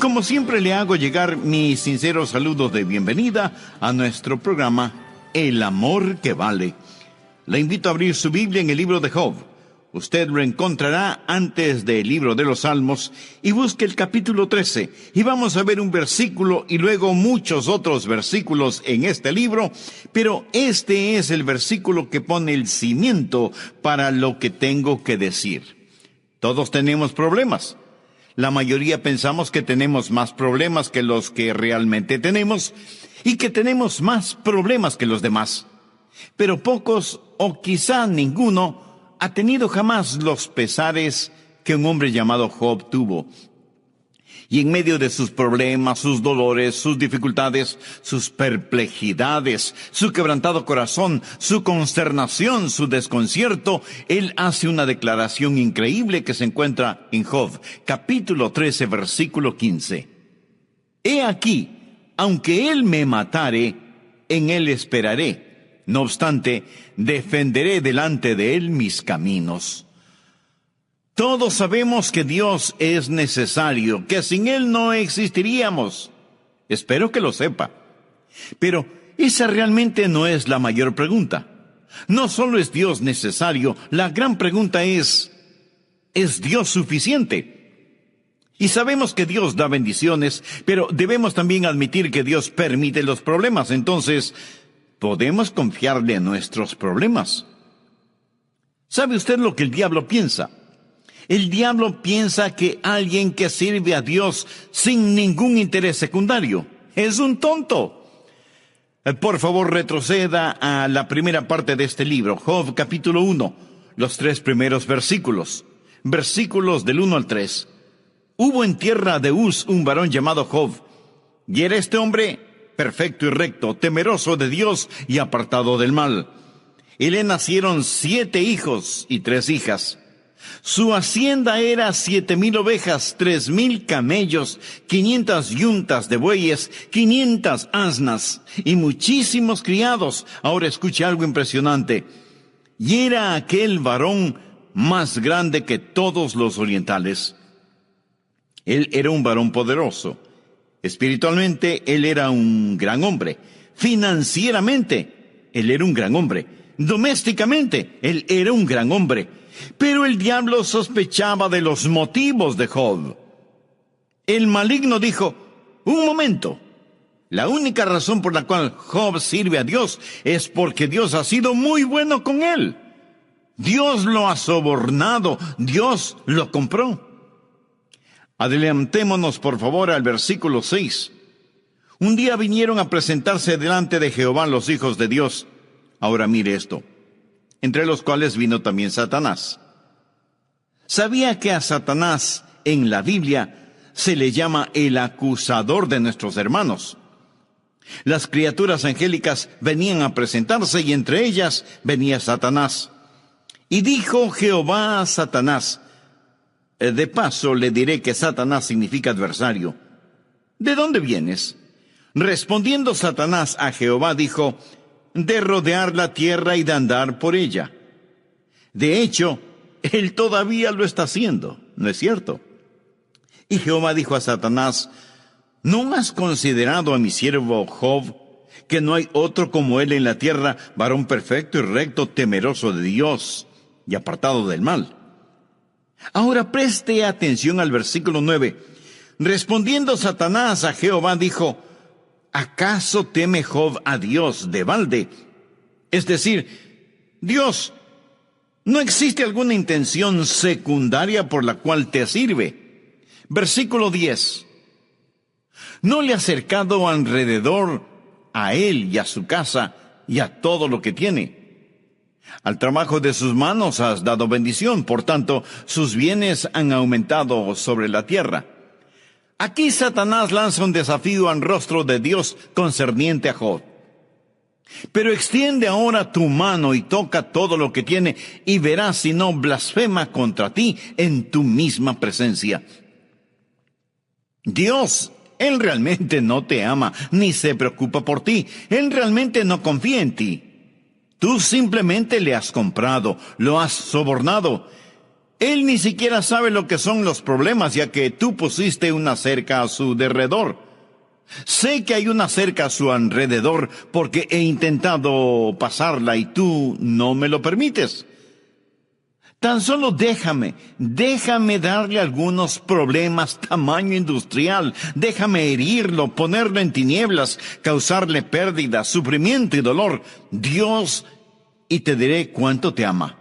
Como siempre le hago llegar mis sinceros saludos de bienvenida a nuestro programa El Amor que Vale. Le invito a abrir su Biblia en el libro de Job. Usted lo encontrará antes del libro de los Salmos y busque el capítulo 13 y vamos a ver un versículo y luego muchos otros versículos en este libro, pero este es el versículo que pone el cimiento para lo que tengo que decir. Todos tenemos problemas. La mayoría pensamos que tenemos más problemas que los que realmente tenemos y que tenemos más problemas que los demás. Pero pocos, o quizá ninguno, ha tenido jamás los pesares que un hombre llamado Job tuvo. Y en medio de sus problemas, sus dolores, sus dificultades, sus perplejidades, su quebrantado corazón, su consternación, su desconcierto, él hace una declaración increíble que se encuentra en Job, capítulo 13, versículo 15. He aquí, aunque él me matare, en él esperaré. No obstante, defenderé delante de él mis caminos. Todos sabemos que Dios es necesario, que sin Él no existiríamos. Espero que lo sepa. Pero esa realmente no es la mayor pregunta. No solo es Dios necesario, la gran pregunta ¿es Dios suficiente? Y sabemos que Dios da bendiciones, pero debemos también admitir que Dios permite los problemas. Entonces, ¿podemos confiarle en nuestros problemas? ¿Sabe usted lo que el diablo piensa? El diablo piensa que alguien que sirve a Dios sin ningún interés secundario es un tonto. Por favor, retroceda a la primera parte de este libro, Job capítulo 1, los 3 primeros versículos. Versículos del 1 al 3. Hubo en tierra de Uz un varón llamado Job, y era este hombre perfecto y recto, temeroso de Dios y apartado del mal. Y le nacieron 7 hijos y 3 hijas. Su hacienda era 7,000 ovejas, 3,000 camellos, 500 yuntas de bueyes, 500 asnas y muchísimos criados. Ahora escuche algo impresionante. Y era aquel varón más grande que todos los orientales. Él era un varón poderoso. Espiritualmente, él era un gran hombre. Financieramente, él era un gran hombre. Domésticamente, él era un gran hombre. Pero el diablo sospechaba de los motivos de Job. El maligno dijo, un momento, la única razón por la cual Job sirve a Dios es porque Dios ha sido muy bueno con él. Dios lo ha sobornado, Dios lo compró. Adelantémonos por favor al versículo 6. Un día vinieron a presentarse delante de Jehová los hijos de Dios. Ahora mire esto. Entre los cuales vino también Satanás. ¿Sabía que a Satanás en la Biblia se le llama el acusador de nuestros hermanos? Las criaturas angélicas venían a presentarse y entre ellas venía Satanás. Y dijo Jehová a Satanás, de paso le diré que Satanás significa adversario. ¿De dónde vienes? Respondiendo Satanás a Jehová dijo, de rodear la tierra y de andar por ella. De hecho, él todavía lo está haciendo, ¿no es cierto? Y Jehová dijo a Satanás, ¿no has considerado a mi siervo Job, que no hay otro como él en la tierra, varón perfecto y recto, temeroso de Dios y apartado del mal? Ahora preste atención al versículo 9. Respondiendo Satanás a Jehová dijo, ¿acaso teme Job a Dios de balde? Es decir, Dios, ¿no existe alguna intención secundaria por la cual te sirve? Versículo 10. ¿No le has cercado alrededor a él y a su casa y a todo lo que tiene? Al trabajo de sus manos has dado bendición, por tanto, sus bienes han aumentado sobre la tierra. Aquí Satanás lanza un desafío al rostro de Dios concerniente a Job. Pero extiende ahora tu mano y toca todo lo que tiene y verás si no blasfema contra ti en tu misma presencia. Dios, Él realmente no te ama ni se preocupa por ti. Él realmente no confía en ti. Tú simplemente le has comprado, lo has sobornado. Él ni siquiera sabe lo que son los problemas, ya que tú pusiste una cerca a su derredor. Sé que hay una cerca a su alrededor porque he intentado pasarla y tú no me lo permites. Tan solo déjame darle algunos problemas tamaño industrial. Déjame herirlo, ponerlo en tinieblas, causarle pérdida, sufrimiento y dolor. Dios, y te diré cuánto te ama.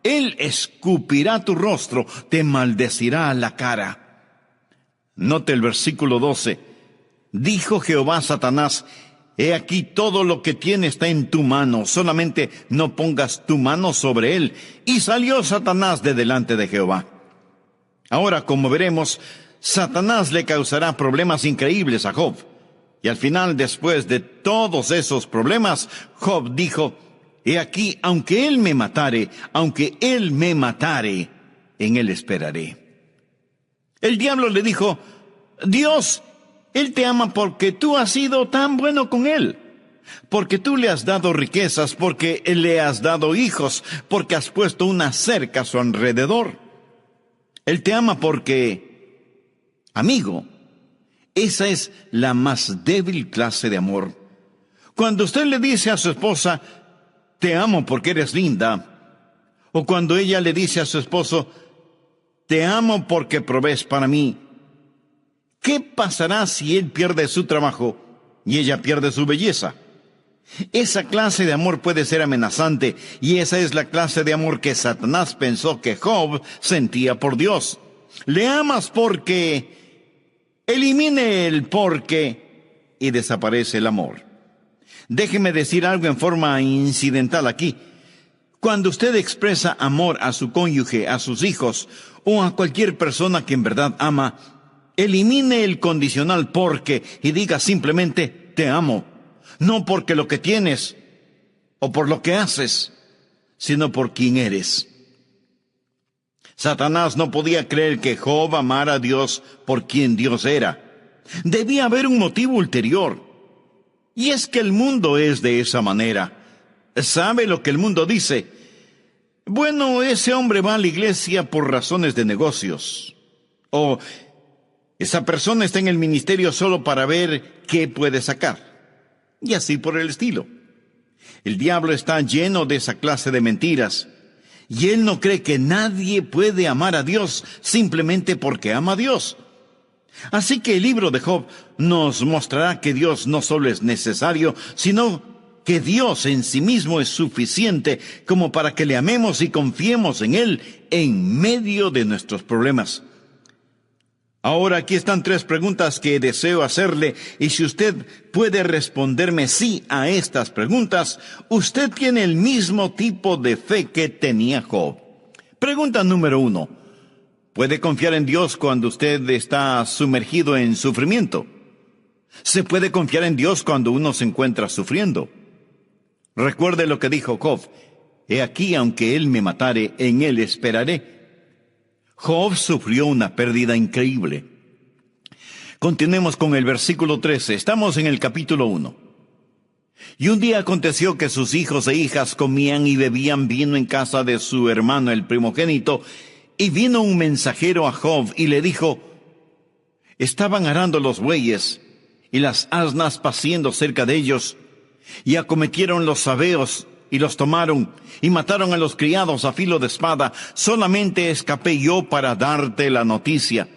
Él escupirá tu rostro, te maldecirá a la cara. Note el versículo 12. Dijo Jehová a Satanás: he aquí todo lo que tiene está en tu mano, solamente no pongas tu mano sobre él. Y salió Satanás de delante de Jehová. Ahora, como veremos, Satanás le causará problemas increíbles a Job. Y al final, después de todos esos problemas, Job dijo: he aquí, aunque él me matare, en él esperaré. El diablo le dijo: Dios, Él te ama porque tú has sido tan bueno con Él, porque tú le has dado riquezas, porque le has dado hijos, porque has puesto una cerca a su alrededor. Él te ama porque, amigo, esa es la más débil clase de amor. Cuando usted le dice a su esposa: te amo porque eres linda, o cuando ella le dice a su esposo: te amo porque provees para mí, ¿qué pasará si él pierde su trabajo y ella pierde su belleza? Esa clase de amor puede ser amenazante, y esa es la clase de amor que Satanás pensó que Job sentía por Dios. Le amas porque, elimine el porque y desaparece el amor. Déjeme decir algo en forma incidental aquí. Cuando usted expresa amor a su cónyuge, a sus hijos o a cualquier persona que en verdad ama, elimine el condicional porque y diga simplemente: te amo. No porque lo que tienes o por lo que haces, sino por quien eres. Satanás no podía creer que Job amara a Dios por quien Dios era. Debía haber un motivo ulterior. Y es que el mundo es de esa manera. ¿Sabe lo que el mundo dice? Bueno, ese hombre va a la iglesia por razones de negocios. O esa persona está en el ministerio solo para ver qué puede sacar. Y así por el estilo. El diablo está lleno de esa clase de mentiras. Y él no cree que nadie puede amar a Dios simplemente porque ama a Dios. Así que el libro de Job nos mostrará que Dios no solo es necesario, sino que Dios en sí mismo es suficiente como para que le amemos y confiemos en Él en medio de nuestros problemas. Ahora aquí están 3 preguntas que deseo hacerle, y si usted puede responderme sí a estas preguntas, usted tiene el mismo tipo de fe que tenía Job. Pregunta número 1. ¿Puede confiar en Dios cuando usted está sumergido en sufrimiento? ¿Se puede confiar en Dios cuando uno se encuentra sufriendo? Recuerde lo que dijo Job: he aquí, aunque él me matare, en él esperaré. Job sufrió una pérdida increíble. Continuemos con el versículo 13. Estamos en el capítulo 1. Y un día aconteció que sus hijos e hijas comían y bebían vino en casa de su hermano el primogénito, y vino un mensajero a Job y le dijo: estaban arando los bueyes y las asnas paciendo cerca de ellos, y acometieron los sabeos y los tomaron, y mataron a los criados a filo de espada. Solamente escapé yo para darte la noticia.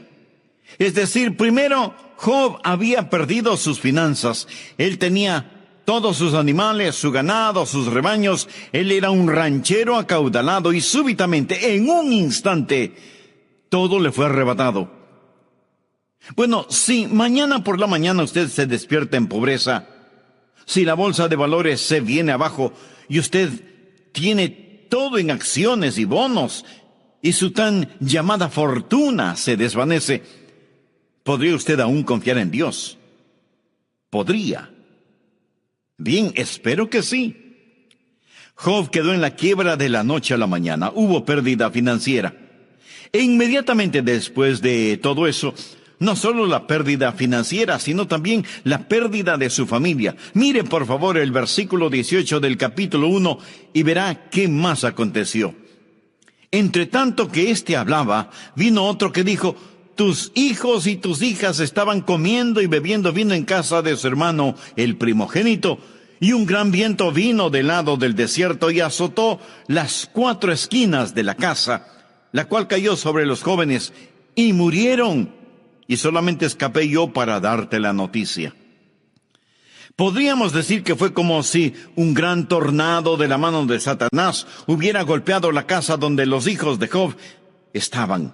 Es decir, primero, Job había perdido sus finanzas. Él tenía todos sus animales, su ganado, sus rebaños. Él era un ranchero acaudalado, y súbitamente, en un instante, todo le fue arrebatado. Bueno, si mañana por la mañana usted se despierta en pobreza, si la bolsa de valores se viene abajo y usted tiene todo en acciones y bonos, y su tan llamada fortuna se desvanece, ¿podría usted aún confiar en Dios? ¿Podría? Bien, espero que sí. Job quedó en la quiebra de la noche a la mañana. Hubo pérdida financiera. E inmediatamente después de todo eso, no solo la pérdida financiera, sino también la pérdida de su familia. Mire por favor el versículo 18 del capítulo 1 y verá qué más aconteció. Entre tanto que éste hablaba, vino otro que dijo: tus hijos y tus hijas estaban comiendo y bebiendo vino en casa de su hermano, el primogénito, y un gran viento vino del lado del desierto y azotó las 4 esquinas de la casa, la cual cayó sobre los jóvenes, y murieron, y solamente escapé yo para darte la noticia. Podríamos decir que fue como si un gran tornado de la mano de Satanás hubiera golpeado la casa donde los hijos de Job estaban,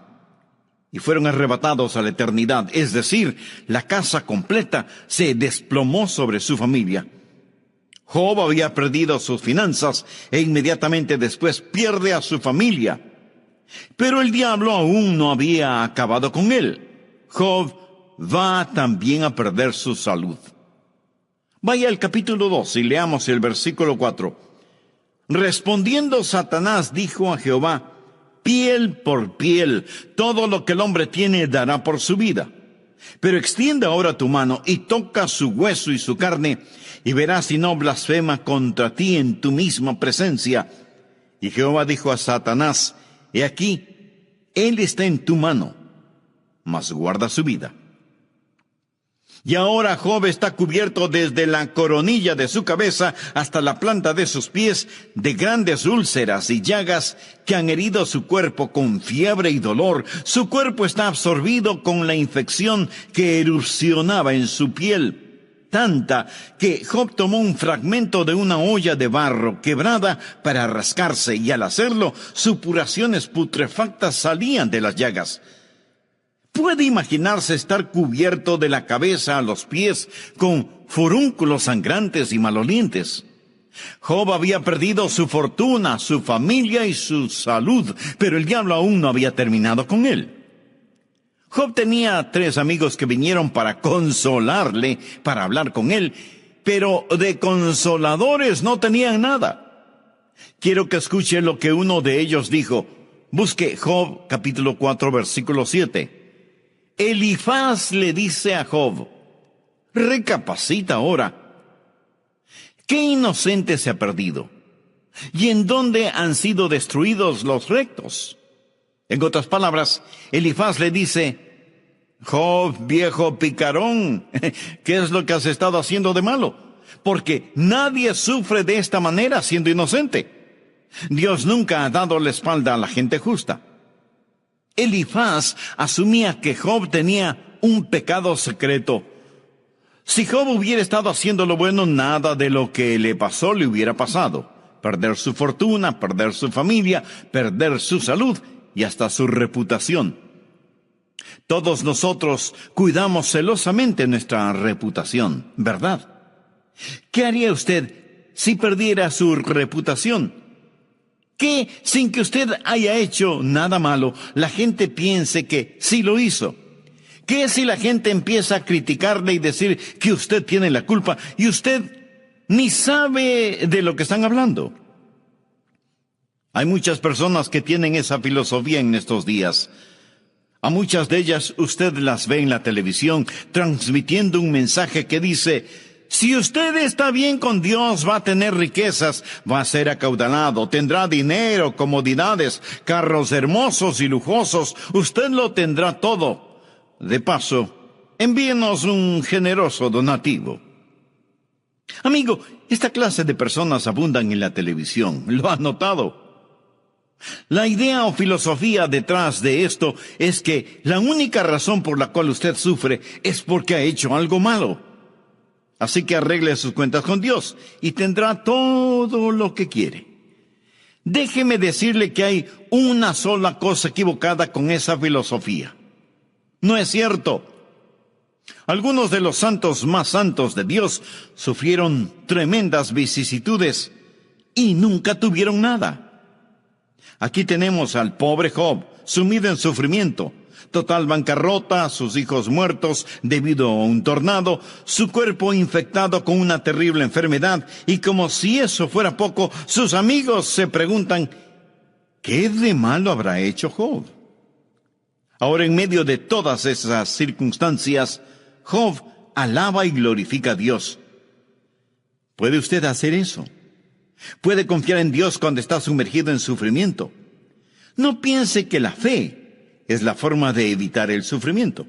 y fueron arrebatados a la eternidad. Es decir, la casa completa se desplomó sobre su familia. Job había perdido sus finanzas e inmediatamente después pierde a su familia. Pero el diablo aún no había acabado con él. Job va también a perder su salud. Vaya al capítulo 2 y leamos el versículo 4. Respondiendo Satanás dijo a Jehová: piel por piel, todo lo que el hombre tiene dará por su vida. Pero extiende ahora tu mano y toca su hueso y su carne, y verás si no blasfema contra ti en tu misma presencia. Y Jehová dijo a Satanás: he aquí, él está en tu mano, mas guarda su vida. Y ahora Job está cubierto desde la coronilla de su cabeza hasta la planta de sus pies de grandes úlceras y llagas que han herido su cuerpo con fiebre y dolor. Su cuerpo está absorbido con la infección que erupcionaba en su piel, tanta que Job tomó un fragmento de una olla de barro quebrada para rascarse, y al hacerlo, supuraciones putrefactas salían de las llagas. ¿Puede imaginarse estar cubierto de la cabeza a los pies con furúnculos sangrantes y malolientes? Job había perdido su fortuna, su familia y su salud, pero el diablo aún no había terminado con él. Job tenía 3 amigos que vinieron para consolarle, para hablar con él, pero de consoladores no tenían nada. Quiero que escuche lo que uno de ellos dijo. Busque Job capítulo 4 versículo 7. Elifaz le dice a Job: recapacita ahora. ¿Qué inocente se ha perdido? ¿Y en dónde han sido destruidos los rectos? En otras palabras, Elifaz le dice: Job, viejo picarón, ¿qué es lo que has estado haciendo de malo? Porque nadie sufre de esta manera siendo inocente. Dios nunca ha dado la espalda a la gente justa. Elifaz asumía que Job tenía un pecado secreto. Si Job hubiera estado haciendo lo bueno, nada de lo que le pasó le hubiera pasado. Perder su fortuna, perder su familia, perder su salud y hasta su reputación. Todos nosotros cuidamos celosamente nuestra reputación, ¿verdad? ¿Qué haría usted si perdiera su reputación? ¿Qué, sin que usted haya hecho nada malo, la gente piense que sí lo hizo? ¿Qué si la gente empieza a criticarle y decir que usted tiene la culpa y usted ni sabe de lo que están hablando? Hay muchas personas que tienen esa filosofía en estos días. A muchas de ellas usted las ve en la televisión transmitiendo un mensaje que dice: si usted está bien con Dios, va a tener riquezas, va a ser acaudalado, tendrá dinero, comodidades, carros hermosos y lujosos, usted lo tendrá todo. De paso, envíenos un generoso donativo. Amigo, esta clase de personas abundan en la televisión, ¿lo ha notado? La idea o filosofía detrás de esto es que la única razón por la cual usted sufre es porque ha hecho algo malo. Así que arregle sus cuentas con Dios y tendrá todo lo que quiere. Déjeme decirle que hay una sola cosa equivocada con esa filosofía. No es cierto. Algunos de los santos más santos de Dios sufrieron tremendas vicisitudes y nunca tuvieron nada. Aquí tenemos al pobre Job, sumido en sufrimiento, total bancarrota, sus hijos muertos debido a un tornado, su cuerpo infectado con una terrible enfermedad, y como si eso fuera poco, sus amigos se preguntan: ¿qué de malo habrá hecho Job? Ahora, en medio de todas esas circunstancias, Job alaba y glorifica a Dios. ¿Puede usted hacer eso? ¿Puede confiar en Dios cuando está sumergido en sufrimiento? No piense que la fe es la forma de evitar el sufrimiento.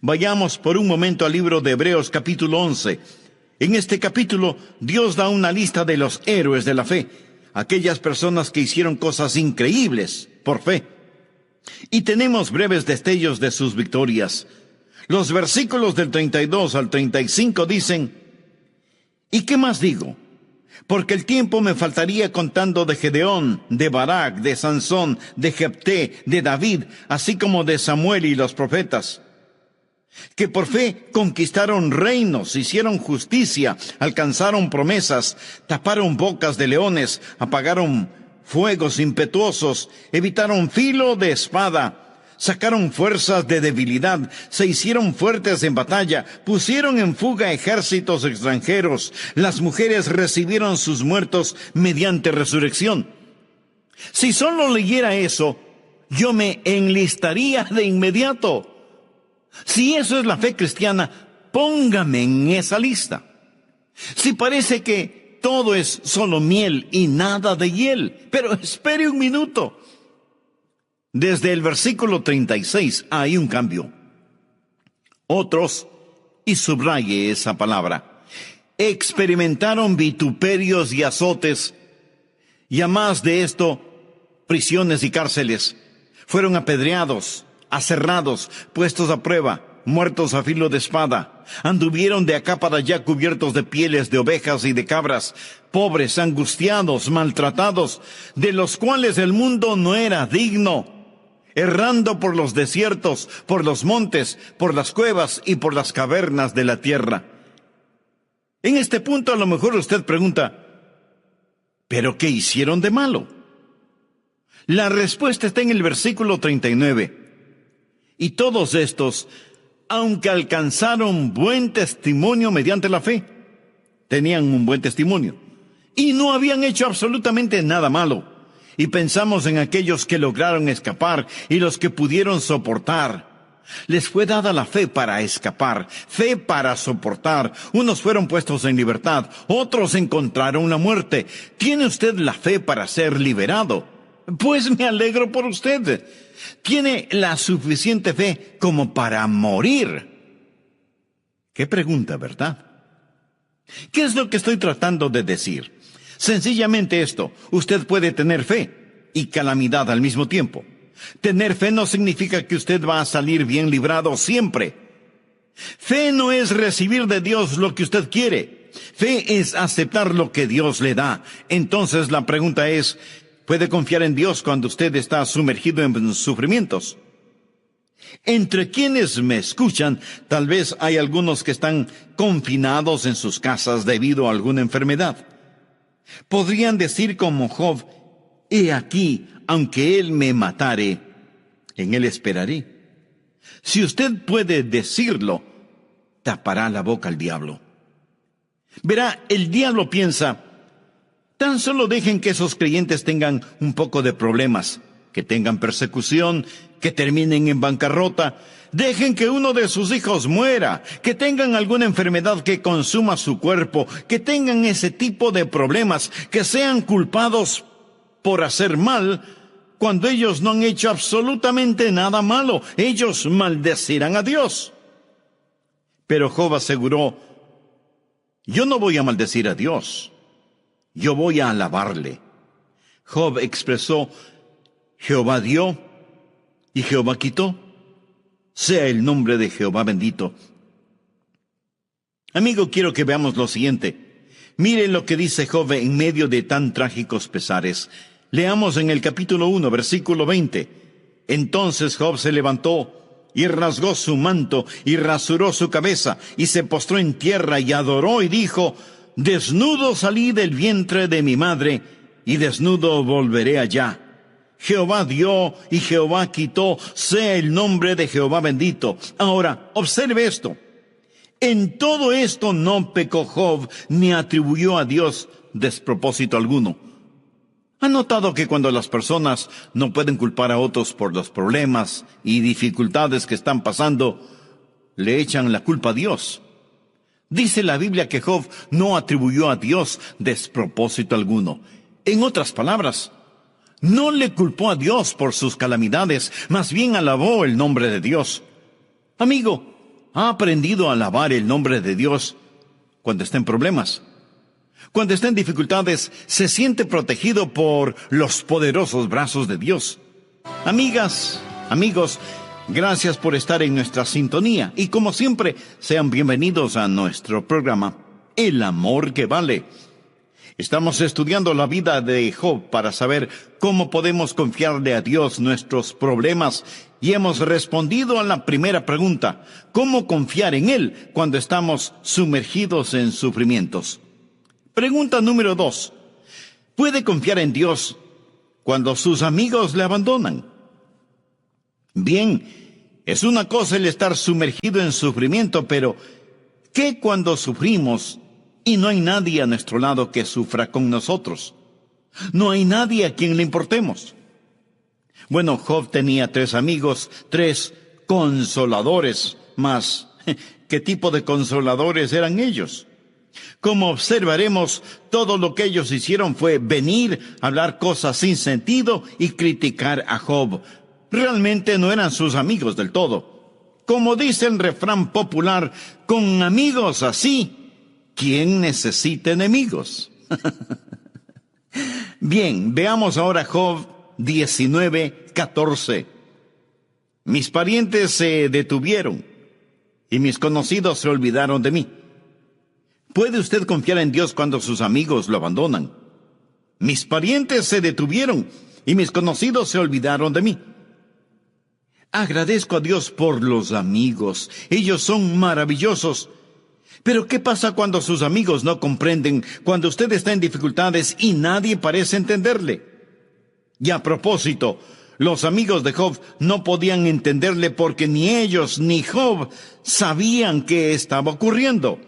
Vayamos por un momento al libro de Hebreos capítulo 11. En este capítulo, Dios da una lista de los héroes de la fe, aquellas personas que hicieron cosas increíbles por fe. Y tenemos breves destellos de sus victorias. Los versículos del 32 al 35 dicen: ¿y qué más digo? Porque el tiempo me faltaría contando de Gedeón, de Barak, de Sansón, de Jefté, de David, así como de Samuel y los profetas, que por fe conquistaron reinos, hicieron justicia, alcanzaron promesas, taparon bocas de leones, apagaron fuegos impetuosos, evitaron filo de espada, sacaron fuerzas de debilidad, se hicieron fuertes en batalla, pusieron en fuga ejércitos extranjeros, las mujeres recibieron sus muertos mediante resurrección. Si solo leyera eso, yo me enlistaría de inmediato. Si eso es la fe cristiana, póngame en esa lista. Si parece que todo es solo miel y nada de hiel, pero espere un minuto. Desde el versículo 36 hay un cambio. Otros, y subraye esa palabra, experimentaron vituperios y azotes, y a más de esto, prisiones y cárceles. Fueron apedreados, aserrados, puestos a prueba, muertos a filo de espada. Anduvieron de acá para allá cubiertos de pieles de ovejas y de cabras, pobres, angustiados, maltratados, de los cuales el mundo no era digno, errando por los desiertos, por los montes, por las cuevas y por las cavernas de la tierra. En este punto a lo mejor usted pregunta: ¿pero qué hicieron de malo? La respuesta está en el versículo 39. Y todos estos, aunque alcanzaron buen testimonio mediante la fe, tenían un buen testimonio, y no habían hecho absolutamente nada malo. Y pensamos en aquellos que lograron escapar y los que pudieron soportar. Les fue dada la fe para escapar, fe para soportar. Unos fueron puestos en libertad, otros encontraron la muerte. ¿Tiene usted la fe para ser liberado? Pues me alegro por usted. Tiene la suficiente fe como para morir. Qué pregunta, ¿verdad? ¿Qué es lo que estoy tratando de decir? Sencillamente esto: usted puede tener fe y calamidad al mismo tiempo. Tener fe no significa que usted va a salir bien librado siempre. Fe no es recibir de Dios lo que usted quiere. Fe es aceptar lo que Dios le da. Entonces la pregunta es: ¿puede confiar en Dios cuando usted está sumergido en sufrimientos? Entre quienes me escuchan, tal vez hay algunos que están confinados en sus casas debido a alguna enfermedad. Podrían decir como Job: he aquí, aunque él me matare, en él esperaré. Si usted puede decirlo, tapará la boca al diablo. Verá, el diablo piensa: tan solo dejen que esos creyentes tengan un poco de problemas, que tengan persecución, que terminen en bancarrota. Dejen que uno de sus hijos muera, que tengan alguna enfermedad que consuma su cuerpo, que tengan ese tipo de problemas, que sean culpados por hacer mal, cuando ellos no han hecho absolutamente nada malo. Ellos maldecirán a Dios. Pero Job aseguró: yo no voy a maldecir a Dios, yo voy a alabarle. Job expresó: Jehová dio y Jehová quitó. Sea el nombre de Jehová bendito. Amigo, quiero que veamos lo siguiente. Miren lo que dice Job en medio de tan trágicos pesares. Leamos en el capítulo 1, versículo 20. Entonces Job se levantó y rasgó su manto y rasuró su cabeza y se postró en tierra y adoró y dijo: desnudo salí del vientre de mi madre y desnudo volveré allá. Jehová dio y Jehová quitó, sea el nombre de Jehová bendito. Ahora, observe esto. En todo esto no pecó Job, ni atribuyó a Dios despropósito alguno. ¿Ha notado que cuando las personas no pueden culpar a otros por los problemas y dificultades que están pasando, le echan la culpa a Dios? Dice la Biblia que Job no atribuyó a Dios despropósito alguno. En otras palabras, No le culpó a Dios por sus calamidades, más bien alabó el nombre de Dios. Amigo, ¿ha aprendido a alabar el nombre de Dios cuando está en problemas? Cuando está en dificultades, se siente protegido por los poderosos brazos de Dios. Amigas, amigos, gracias por estar en nuestra sintonía y como siempre, sean bienvenidos a nuestro programa, El Amor que Vale. Estamos estudiando la vida de Job para saber cómo podemos confiarle a Dios nuestros problemas y hemos respondido a la primera pregunta, ¿cómo confiar en Él cuando estamos sumergidos en sufrimientos? Pregunta número 2, ¿puede confiar en Dios cuando sus amigos le abandonan? Bien, es una cosa el estar sumergido en sufrimiento, pero ¿qué cuando sufrimos y no hay nadie a nuestro lado que sufra con nosotros? No hay nadie a quien le importemos. Bueno, Job tenía 3 amigos, 3 consoladores, mas ¿qué tipo de consoladores eran ellos? Como observaremos, todo lo que ellos hicieron fue venir, hablar cosas sin sentido y criticar a Job. Realmente no eran sus amigos del todo. Como dice el refrán popular, con amigos así, ¿quién necesita enemigos? Bien, veamos ahora Job 19:14. Mis parientes se detuvieron y mis conocidos se olvidaron de mí. ¿Puede usted confiar en Dios cuando sus amigos lo abandonan? Mis parientes se detuvieron y mis conocidos se olvidaron de mí. Agradezco a Dios por los amigos. Ellos son maravillosos. Pero ¿qué pasa cuando sus amigos no comprenden, cuando usted está en dificultades y nadie parece entenderle? Y a propósito, los amigos de Job no podían entenderle porque ni ellos ni Job sabían qué estaba ocurriendo.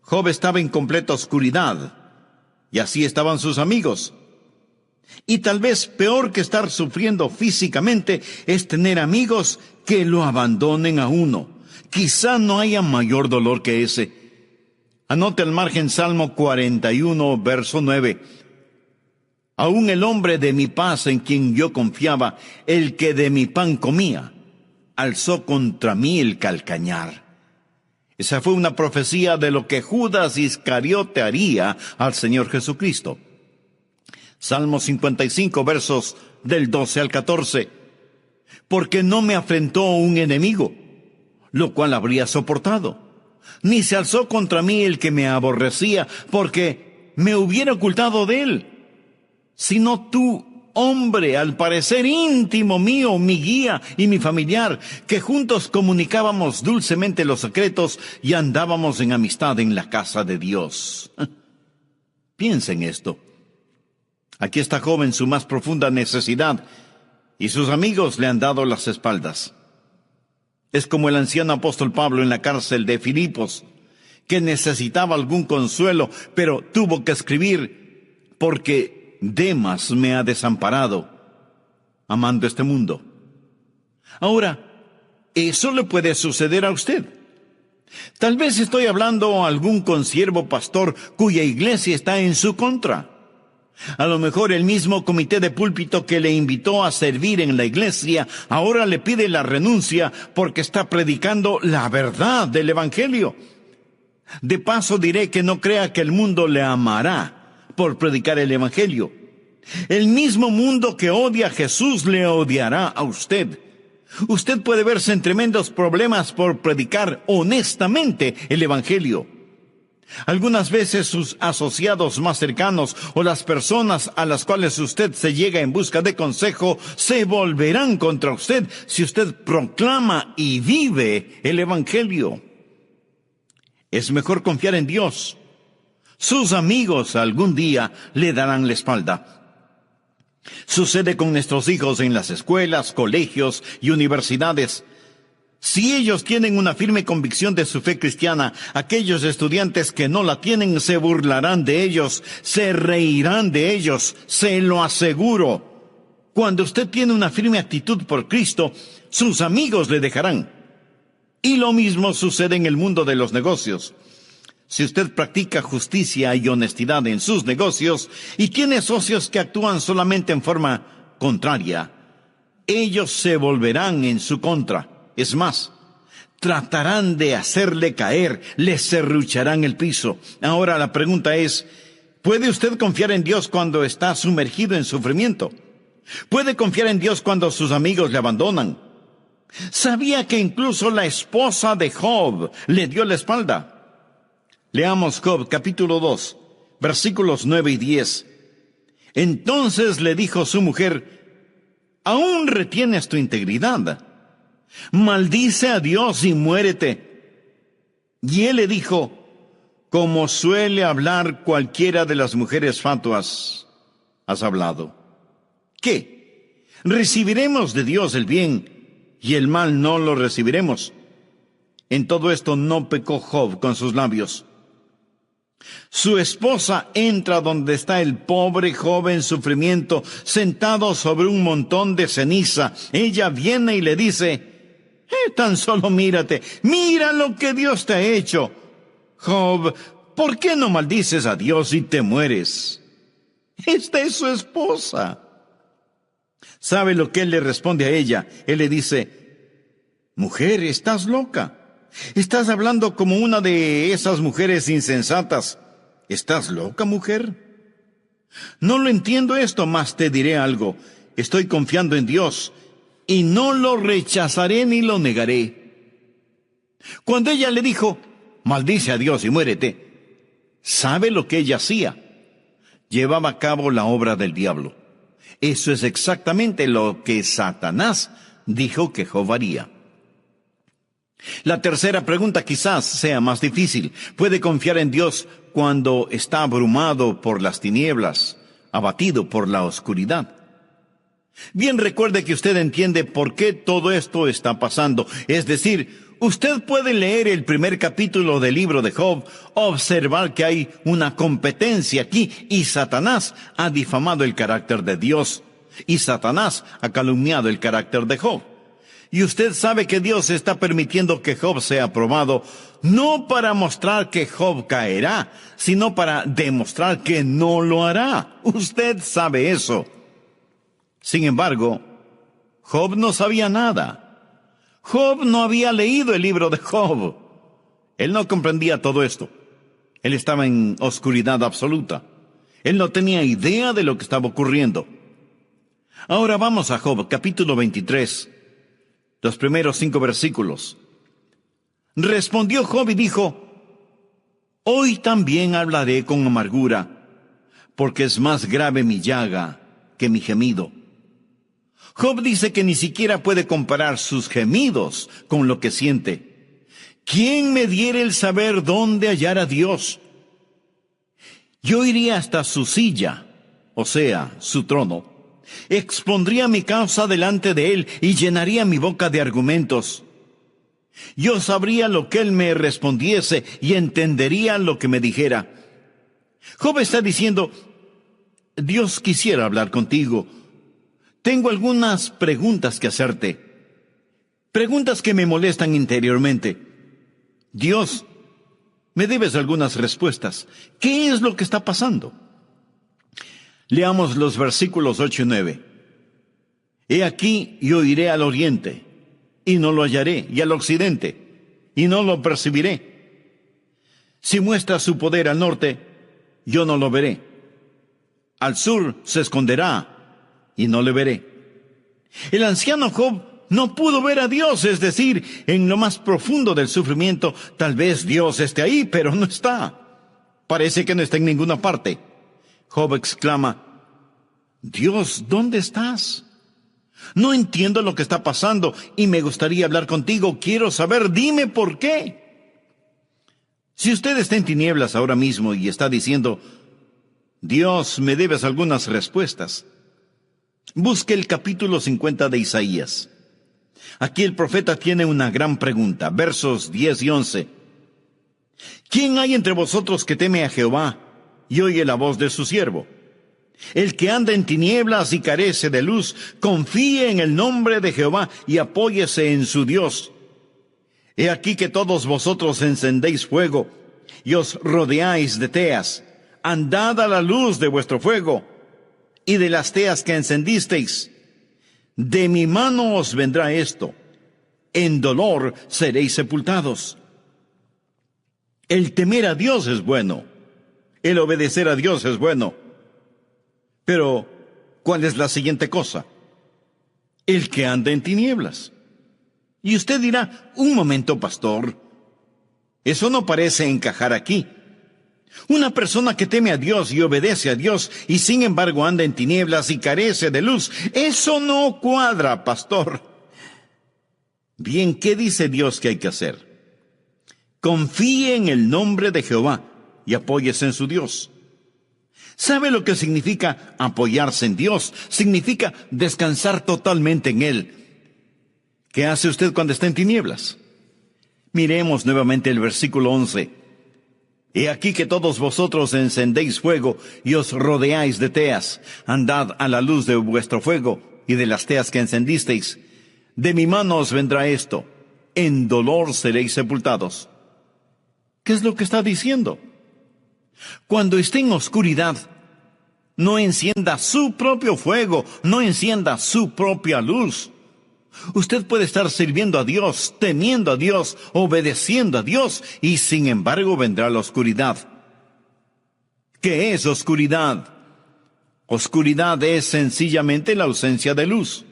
Job estaba en completa oscuridad, y así estaban sus amigos. Y tal vez peor que estar sufriendo físicamente es tener amigos que lo abandonen a uno. Quizá no haya mayor dolor que ese. Anote al margen Salmo 41, verso 9. Aún el hombre de mi paz en quien yo confiaba, el que de mi pan comía, alzó contra mí el calcañar. Esa fue una profecía de lo que Judas Iscariote haría al Señor Jesucristo. Salmo 55, versos del 12 al 14. Porque no me afrentó un enemigo, lo cual habría soportado. Ni se alzó contra mí el que me aborrecía, porque me hubiera ocultado de él. Sino tú, hombre, al parecer íntimo mío, mi guía y mi familiar, que juntos comunicábamos dulcemente los secretos y andábamos en amistad en la casa de Dios. Piensa en esto. Aquí está Job en su más profunda necesidad, y sus amigos le han dado las espaldas. Es como el anciano apóstol Pablo en la cárcel de Filipos, que necesitaba algún consuelo, pero tuvo que escribir, porque Demas me ha desamparado, amando este mundo. Ahora, eso le puede suceder a usted. Tal vez estoy hablando a algún consiervo pastor cuya iglesia está en su contra. A lo mejor el mismo comité de púlpito que le invitó a servir en la iglesia ahora le pide la renuncia porque está predicando la verdad del Evangelio. De paso diré que no crea que el mundo le amará por predicar el Evangelio. El mismo mundo que odia a Jesús le odiará a usted. Usted puede verse en tremendos problemas por predicar honestamente el Evangelio. Algunas veces sus asociados más cercanos o las personas a las cuales usted se llega en busca de consejo se volverán contra usted si usted proclama y vive el Evangelio. Es mejor confiar en Dios. Sus amigos algún día le darán la espalda. Sucede con nuestros hijos en las escuelas, colegios y universidades. Si ellos tienen una firme convicción de su fe cristiana, aquellos estudiantes que no la tienen se burlarán de ellos, se reirán de ellos, se lo aseguro. Cuando usted tiene una firme actitud por Cristo, sus amigos le dejarán. Y lo mismo sucede en el mundo de los negocios. Si usted practica justicia y honestidad en sus negocios y tiene socios que actúan solamente en forma contraria, ellos se volverán en su contra. Es más, tratarán de hacerle caer, le serrucharán el piso. Ahora la pregunta es, ¿puede usted confiar en Dios cuando está sumergido en sufrimiento? ¿Puede confiar en Dios cuando sus amigos le abandonan? ¿Sabía que incluso la esposa de Job le dio la espalda? Leamos Job capítulo 2, versículos 9 y 10. Entonces le dijo su mujer, ¿aún retienes tu integridad? Maldice a Dios y muérete. Y él le dijo, como suele hablar cualquiera de las mujeres fatuas, has hablado. ¿Qué? ¿Recibiremos de Dios el bien y el mal no lo recibiremos? En todo esto no pecó Job con sus labios. Su esposa entra donde está el pobre Job en sufrimiento, sentado sobre un montón de ceniza. Ella viene y le dice, tan solo mírate, mira lo que Dios te ha hecho. Job, ¿por qué no maldices a Dios y te mueres? Esta es su esposa. ¿Sabe lo que él le responde a ella? Él le dice, mujer, estás loca. Estás hablando como una de esas mujeres insensatas. ¿Estás loca, mujer? No lo entiendo esto, mas te diré algo. Estoy confiando en Dios y no lo rechazaré ni lo negaré. Cuando ella le dijo, maldice a Dios y muérete, ¿sabe lo que ella hacía? Llevaba a cabo la obra del diablo. Eso es exactamente lo que Satanás dijo que Job haría. La tercera pregunta quizás sea más difícil. ¿Puede confiar en Dios cuando está abrumado por las tinieblas, abatido por la oscuridad? Bien, recuerde que usted entiende por qué todo esto está pasando. Es decir, usted puede leer el primer capítulo del libro de Job, observar que hay una competencia aquí y Satanás ha difamado el carácter de Dios y Satanás ha calumniado el carácter de Job. Y usted sabe que Dios está permitiendo que Job sea probado, no para mostrar que Job caerá, sino para demostrar que no lo hará. Usted sabe eso. Sin embargo, Job no sabía nada. Job no había leído el libro de Job. Él no comprendía todo esto. Él estaba en oscuridad absoluta. Él no tenía idea de lo que estaba ocurriendo. Ahora vamos a Job, capítulo 23. Los primeros 5 versículos. Respondió Job y dijo, hoy también hablaré con amargura, porque es más grave mi llaga que mi gemido. Job dice que ni siquiera puede comparar sus gemidos con lo que siente. ¿Quién me diera el saber dónde hallar a Dios? Yo iría hasta su silla, o sea, su trono. Expondría mi causa delante de él y llenaría mi boca de argumentos. Yo sabría lo que él me respondiese y entendería lo que me dijera. Job está diciendo, Dios quisiera hablar contigo. Tengo algunas preguntas que hacerte. Preguntas que me molestan interiormente. Dios, me debes algunas respuestas. ¿Qué es lo que está pasando? Leamos los versículos 8 y 9. He aquí yo iré al oriente, y no lo hallaré, y al occidente, y no lo percibiré. Si muestra su poder al norte, yo no lo veré. Al sur se esconderá, y no le veré. El anciano Job no pudo ver a Dios, es decir, en lo más profundo del sufrimiento, tal vez Dios esté ahí, pero no está. Parece que no está en ninguna parte. Job exclama, Dios, ¿dónde estás? No entiendo lo que está pasando y me gustaría hablar contigo. Quiero saber, dime por qué. Si usted está en tinieblas ahora mismo y está diciendo, Dios, me debes algunas respuestas, busque el capítulo 50 de Isaías. Aquí el profeta tiene una gran pregunta, versos 10 y 11. ¿Quién hay entre vosotros que teme a Jehová y oye la voz de su siervo? El que anda en tinieblas y carece de luz, confíe en el nombre de Jehová y apóyese en su Dios. He aquí que todos vosotros encendéis fuego y os rodeáis de teas. Andad a la luz de vuestro fuego y de las teas que encendisteis. De mi mano os vendrá esto. En dolor seréis sepultados. El temer a Dios es bueno. El obedecer a Dios es bueno. Pero, ¿cuál es la siguiente cosa? El que anda en tinieblas. Y usted dirá, un momento, pastor, eso no parece encajar aquí. Una persona que teme a Dios y obedece a Dios y sin embargo anda en tinieblas y carece de luz, eso no cuadra, pastor. Bien, ¿qué dice Dios que hay que hacer? Confíe en el nombre de Jehová y apóyese en su Dios. ¿Sabe lo que significa apoyarse en Dios? Significa descansar totalmente en Él. ¿Qué hace usted cuando está en tinieblas? Miremos nuevamente el versículo 11. He aquí que todos vosotros encendéis fuego y os rodeáis de teas. Andad a la luz de vuestro fuego y de las teas que encendisteis. De mi mano os vendrá esto. En dolor seréis sepultados. ¿Qué es lo que está diciendo? Cuando esté en oscuridad, no encienda su propio fuego, no encienda su propia luz. Usted puede estar sirviendo a Dios, temiendo a Dios, obedeciendo a Dios, y sin embargo vendrá la oscuridad. ¿Qué es oscuridad? Oscuridad es sencillamente la ausencia de luz.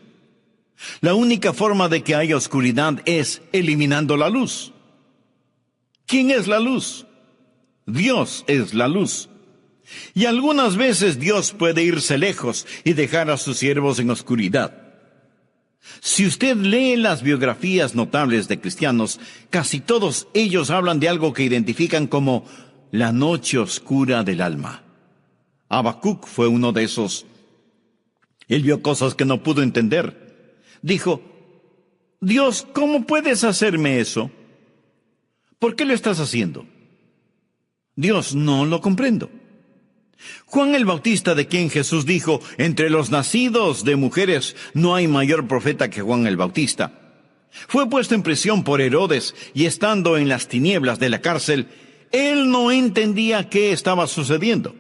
La única forma de que haya oscuridad es eliminando la luz. ¿Quién es la luz? Dios es la luz. Y algunas veces Dios puede irse lejos y dejar a sus siervos en oscuridad. Si usted lee las biografías notables de cristianos, casi todos ellos hablan de algo que identifican como la noche oscura del alma. Habacuc fue uno de esos. Él vio cosas que no pudo entender. Dijo, Dios, ¿cómo puedes hacerme eso? ¿Por qué lo estás haciendo? Dios, no lo comprendo. Juan el Bautista, de quien Jesús dijo, entre los nacidos de mujeres no hay mayor profeta que Juan el Bautista, fue puesto en prisión por Herodes y estando en las tinieblas de la cárcel, él no entendía qué estaba sucediendo.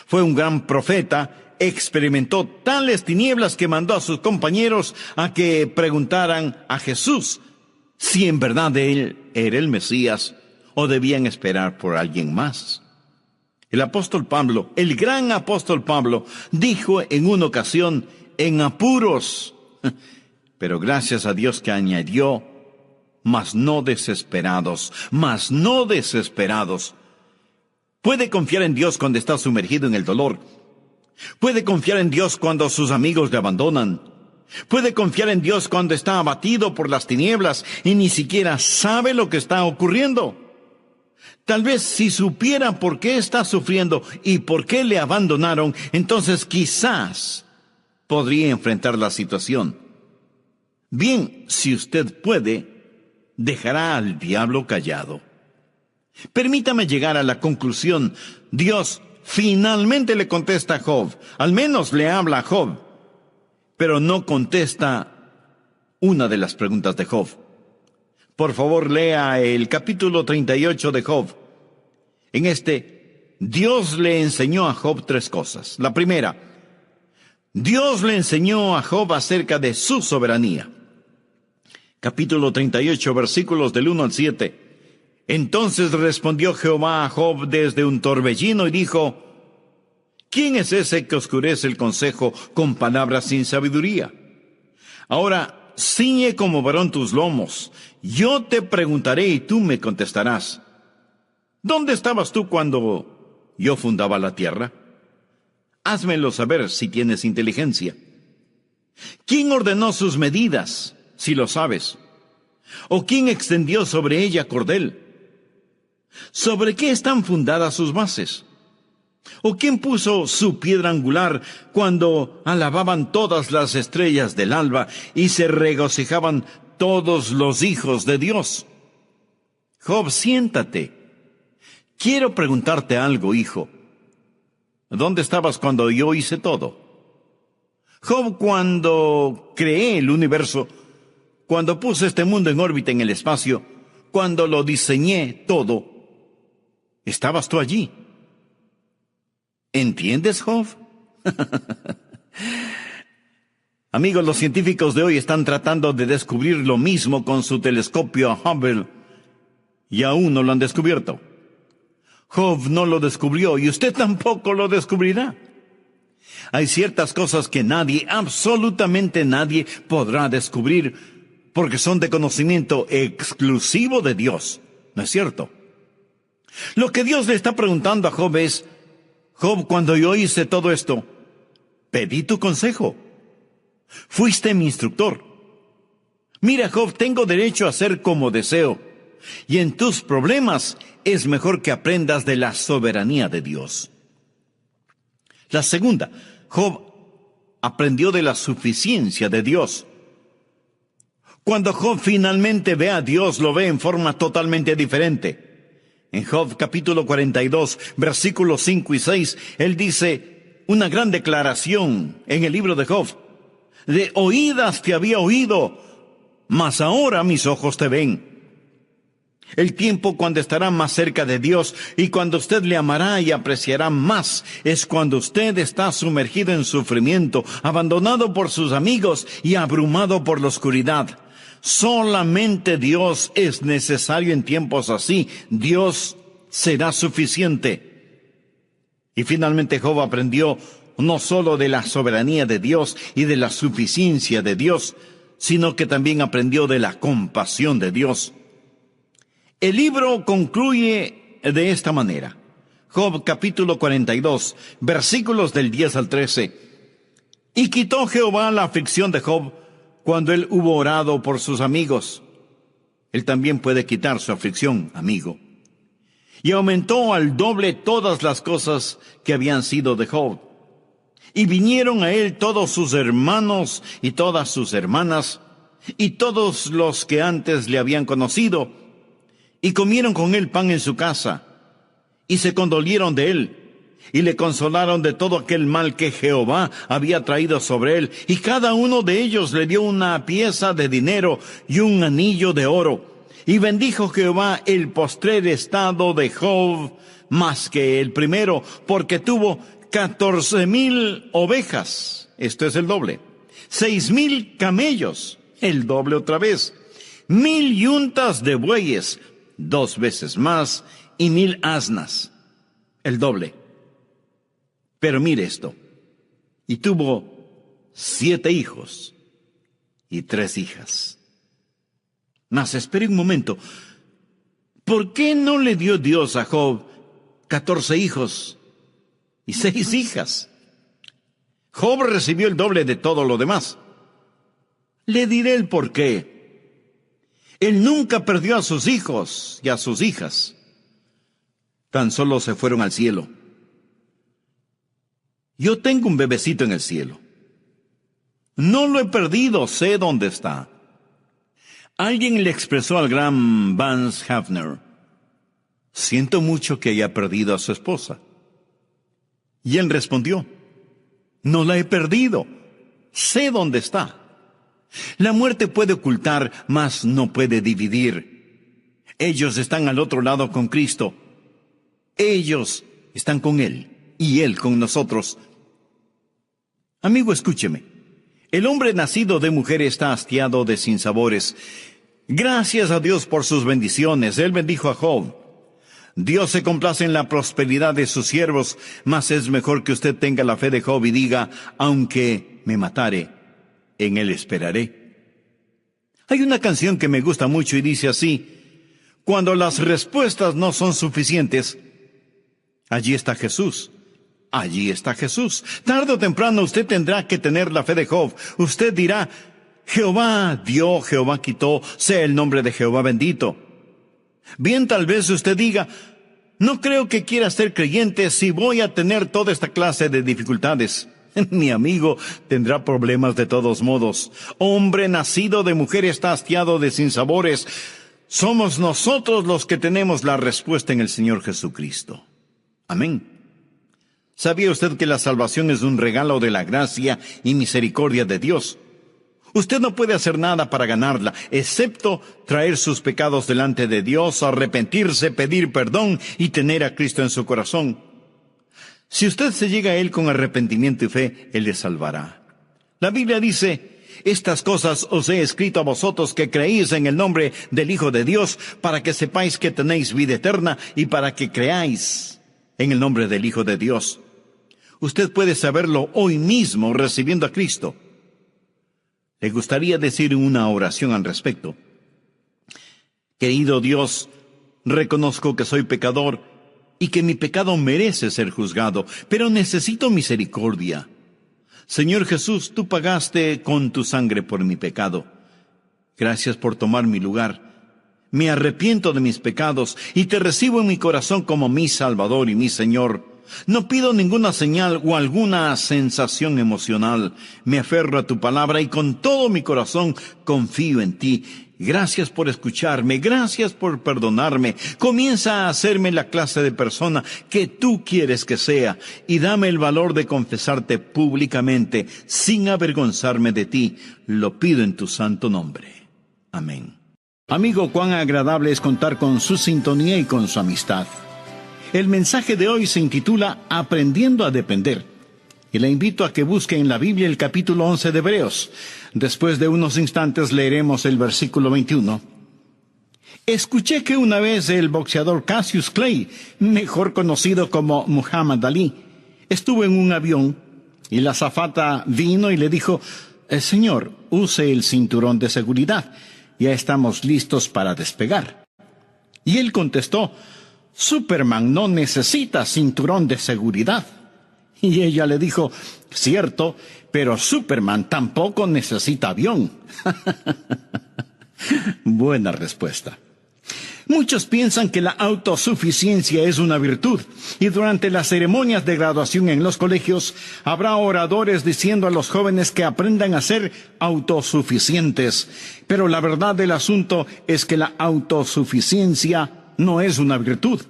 Fue un gran profeta, experimentó tales tinieblas que mandó a sus compañeros a que preguntaran a Jesús si en verdad él era el Mesías o debían esperar por alguien más. El apóstol Pablo, el gran apóstol Pablo, dijo en una ocasión, en apuros, pero gracias a Dios que añadió, mas no desesperados, mas no desesperados. Puede confiar en Dios cuando está sumergido en el dolor. Puede confiar en Dios cuando sus amigos le abandonan. Puede confiar en Dios cuando está abatido por las tinieblas y ni siquiera sabe lo que está ocurriendo. Tal vez si supiera por qué está sufriendo y por qué le abandonaron, entonces quizás podría enfrentar la situación. Bien, si usted puede, dejará al diablo callado. Permítame llegar a la conclusión. Dios finalmente le contesta a Job, al menos le habla a Job, pero no contesta una de las preguntas de Job. Por favor, lea el capítulo 38 de Job. En Dios le enseñó a Job tres cosas. La primera, Dios le enseñó a Job acerca de su soberanía. Capítulo 38, versículos del 1 al 7. Entonces respondió Jehová a Job desde un torbellino y dijo, ¿quién es ese que oscurece el consejo con palabras sin sabiduría? Ahora, ciñe como varón tus lomos. Yo te preguntaré y tú me contestarás. ¿Dónde estabas tú cuando yo fundaba la tierra? Házmelo saber si tienes inteligencia. ¿Quién ordenó sus medidas, si lo sabes? ¿O quién extendió sobre ella cordel? ¿Sobre qué están fundadas sus bases? ¿O quién puso su piedra angular cuando alababan todas las estrellas del alba y se regocijaban todos los hijos de Dios? Job, siéntate. Quiero preguntarte algo, hijo. ¿Dónde estabas cuando yo hice todo? Job, cuando creé el universo, cuando puse este mundo en órbita en el espacio, cuando lo diseñé todo, ¿Estabas tú allí? ¿Entiendes, Job? Amigos, los científicos de hoy están tratando de descubrir lo mismo con su telescopio Hubble y aún no lo han descubierto. Job no lo descubrió y usted tampoco lo descubrirá. Hay ciertas cosas que nadie, absolutamente nadie, podrá descubrir porque son de conocimiento exclusivo de Dios. ¿No es cierto? Lo que Dios le está preguntando a Job es: Job, cuando yo hice todo esto, pedí tu consejo. Fuiste mi instructor. Mira, Job, tengo derecho a hacer como deseo. Y en tus problemas es mejor que aprendas de la soberanía de Dios. La segunda, Job aprendió de la suficiencia de Dios. Cuando Job finalmente ve a Dios, lo ve en forma totalmente diferente. En Job capítulo 42, versículos 5 y 6, él dice una gran declaración en el libro de Job. De oídas te había oído, mas ahora mis ojos te ven. El tiempo cuando estará más cerca de Dios y cuando usted le amará y apreciará más es cuando usted está sumergido en sufrimiento, abandonado por sus amigos y abrumado por la oscuridad. Solamente Dios es necesario en tiempos así. Dios será suficiente. Y finalmente Job aprendió no solo de la soberanía de Dios y de la suficiencia de Dios, sino que también aprendió de la compasión de Dios. El libro concluye de esta manera. Job capítulo 42, versículos del 10 al 13. Y quitó Jehová la aflicción de Job cuando él hubo orado por sus amigos. Él también puede quitar su aflicción, amigo. Y aumentó al doble todas las cosas que habían sido de Job. Y vinieron a él todos sus hermanos y todas sus hermanas, y todos los que antes le habían conocido, y comieron con él pan en su casa, y se condolieron de él, y le consolaron de todo aquel mal que Jehová había traído sobre él, y cada uno de ellos le dio una pieza de dinero y un anillo de oro. Y bendijo Jehová el postrer estado de Job más que el primero, porque tuvo 14,000 ovejas, esto es el doble, 6,000 camellos, el doble otra vez, 1,000 yuntas de bueyes, 2 veces más, y 1,000 asnas, el doble. Pero mire esto, y tuvo 7 hijos y 3 hijas. Mas espere un momento, ¿por qué no le dio Dios a Job 14 hijos y 6 hijas? Job recibió el doble de todo lo demás. Le diré el por qué. Él nunca perdió a sus hijos y a sus hijas. Tan solo se fueron al cielo. Yo tengo un bebecito en el cielo. No lo he perdido, sé dónde está. Alguien le expresó al gran Vance Havner: siento mucho que haya perdido a su esposa. Y él respondió: no la he perdido, sé dónde está. La muerte puede ocultar, mas no puede dividir. Ellos están al otro lado con Cristo. Ellos están con Él y Él con nosotros. Amigo, escúcheme. El hombre nacido de mujer está hastiado de sinsabores. Gracias a Dios por sus bendiciones. Él bendijo a Job. Dios se complace en la prosperidad de sus siervos, mas es mejor que usted tenga la fe de Job y diga: aunque me matare, en él esperaré. Hay una canción que me gusta mucho y dice así: cuando las respuestas no son suficientes, allí está Jesús. Allí está Jesús. Tarde o temprano usted tendrá que tener la fe de Job. Usted dirá: Jehová dio, Jehová quitó, sea el nombre de Jehová bendito. Bien, tal vez usted diga: no creo que quiera ser creyente si voy a tener toda esta clase de dificultades. Mi amigo, tendrá problemas de todos modos. Hombre nacido de mujer está hastiado de sinsabores. Somos nosotros los que tenemos la respuesta en el Señor Jesucristo. Amén. ¿Sabía usted que la salvación es un regalo de la gracia y misericordia de Dios? Usted no puede hacer nada para ganarla, excepto traer sus pecados delante de Dios, arrepentirse, pedir perdón y tener a Cristo en su corazón. Si usted se llega a Él con arrepentimiento y fe, Él le salvará. La Biblia dice: estas cosas os he escrito a vosotros que creéis en el nombre del Hijo de Dios, para que sepáis que tenéis vida eterna y para que creáis en el nombre del Hijo de Dios. Usted puede saberlo hoy mismo recibiendo a Cristo. ¿Le gustaría decir una oración al respecto? Querido Dios, reconozco que soy pecador y que mi pecado merece ser juzgado, pero necesito misericordia. Señor Jesús, tú pagaste con tu sangre por mi pecado. Gracias por tomar mi lugar. Me arrepiento de mis pecados y te recibo en mi corazón como mi Salvador y mi Señor. No pido ninguna señal o alguna sensación emocional. Me aferro a tu palabra y con todo mi corazón confío en ti. Gracias por escucharme, gracias por perdonarme. Comienza a hacerme la clase de persona que tú quieres que sea y dame el valor de confesarte públicamente sin avergonzarme de ti. Lo pido en tu santo nombre. Amén. Amigo, cuán agradable es contar con su sintonía y con su amistad. El mensaje de hoy se intitula Aprendiendo a depender. Y le invito a que busque en la Biblia el capítulo 11 de Hebreos. Después de unos instantes leeremos el versículo 21. Escuché que una vez el boxeador Cassius Clay, mejor conocido como Muhammad Ali, estuvo en un avión y la azafata vino y le dijo: Señor, use el cinturón de seguridad. Ya estamos listos para despegar. Y él contestó: Superman no necesita cinturón de seguridad. Y ella le dijo: cierto, pero Superman tampoco necesita avión. Buena respuesta. Muchos piensan que la autosuficiencia es una virtud, y durante las ceremonias de graduación en los colegios habrá oradores diciendo a los jóvenes que aprendan a ser autosuficientes. Pero la verdad del asunto es que la autosuficiencia no es una virtud.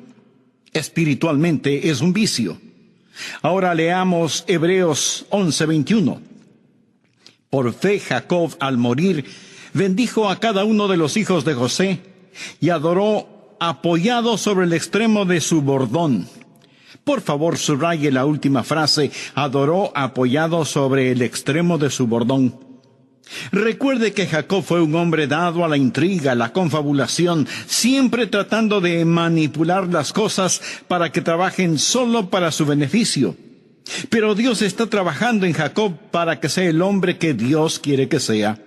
Espiritualmente es un vicio. Ahora leamos Hebreos 11:21. Por fe Jacob, al morir, bendijo a cada uno de los hijos de José y adoró apoyado sobre el extremo de su bordón. Por favor, subraye la última frase: adoró apoyado sobre el extremo de su bordón. Recuerde que Jacob fue un hombre dado a la intriga, la confabulación, siempre tratando de manipular las cosas para que trabajen solo para su beneficio. Pero Dios está trabajando en Jacob para que sea el hombre que Dios quiere que sea.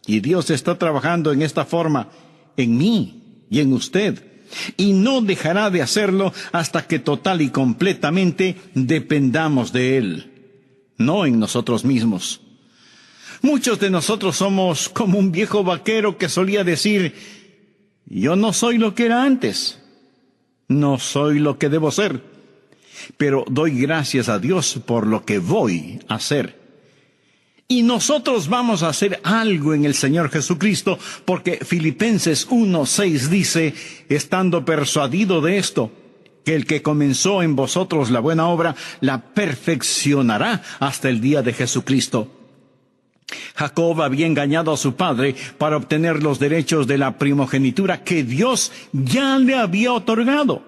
Y Dios está trabajando en esta forma en mí y en usted. Y no dejará de hacerlo hasta que total y completamente dependamos de Él, no en nosotros mismos. Muchos de nosotros somos como un viejo vaquero que solía decir: yo no soy lo que era antes, no soy lo que debo ser, pero doy gracias a Dios por lo que voy a hacer. Y nosotros vamos a hacer algo en el Señor Jesucristo, porque Filipenses 1:6 dice: estando persuadido de esto, que el que comenzó en vosotros la buena obra, la perfeccionará hasta el día de Jesucristo. Jacob había engañado a su padre para obtener los derechos de la primogenitura que Dios ya le había otorgado.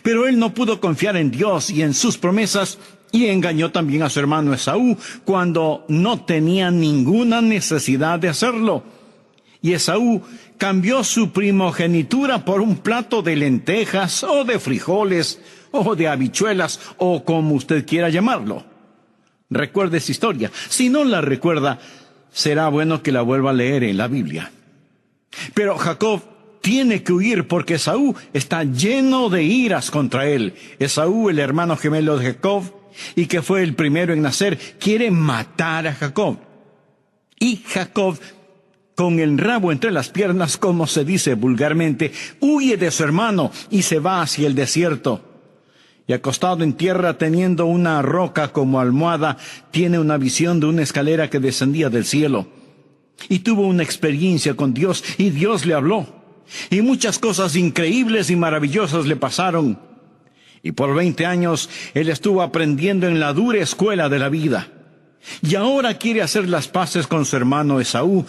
Pero él no pudo confiar en Dios y en sus promesas, y engañó también a su hermano Esaú cuando no tenía ninguna necesidad de hacerlo. Y Esaú cambió su primogenitura por un plato de lentejas o de frijoles o de habichuelas o como usted quiera llamarlo. Recuerde esa historia. Si no la recuerda, será bueno que la vuelva a leer en la Biblia. Pero Jacob tiene que huir porque Esaú está lleno de iras contra él. Esaú, el hermano gemelo de Jacob, y que fue el primero en nacer, quiere matar a Jacob. Y Jacob, con el rabo entre las piernas, como se dice vulgarmente, huye de su hermano y se va hacia el desierto. Y acostado en tierra, teniendo una roca como almohada, tiene una visión de una escalera que descendía del cielo. Y tuvo una experiencia con Dios, y Dios le habló. Y muchas cosas increíbles y maravillosas le pasaron. Y por 20 años, él estuvo aprendiendo en la dura escuela de la vida. Y ahora quiere hacer las paces con su hermano Esaú,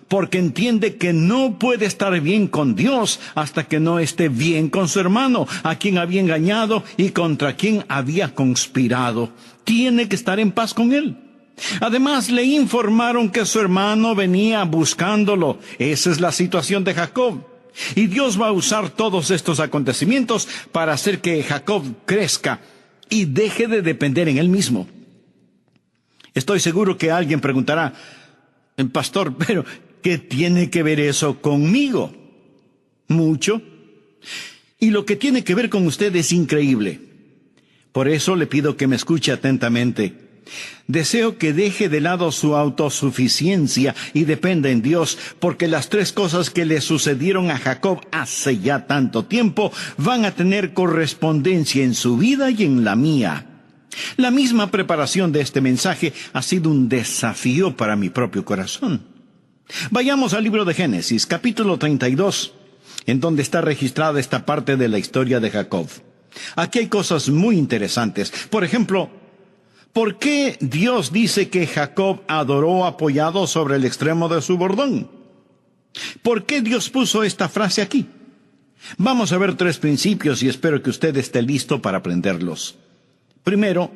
porque entiende que no puede estar bien con Dios hasta que no esté bien con su hermano, a quien había engañado y contra quien había conspirado. Tiene que estar en paz con él. Además, le informaron que su hermano venía buscándolo. Esa es la situación de Jacob. Y Dios va a usar todos estos acontecimientos para hacer que Jacob crezca y deje de depender en él mismo. Estoy seguro que alguien preguntará, pastor, pero ¿qué tiene que ver eso conmigo? Mucho. Y lo que tiene que ver con usted es increíble. Por eso le pido que me escuche atentamente. Deseo que deje de lado su autosuficiencia y dependa en Dios, porque las tres cosas que le sucedieron a Jacob hace ya tanto tiempo van a tener correspondencia en su vida y en la mía. La misma preparación de este mensaje ha sido un desafío para mi propio corazón. Vayamos al libro de Génesis, capítulo 32, en donde está registrada esta parte de la historia de Jacob. Aquí hay cosas muy interesantes. Por ejemplo, ¿por qué Dios dice que Jacob adoró apoyado sobre el extremo de su bordón? ¿Por qué Dios puso esta frase aquí? Vamos a ver tres principios y espero que usted esté listo para aprenderlos. Primero,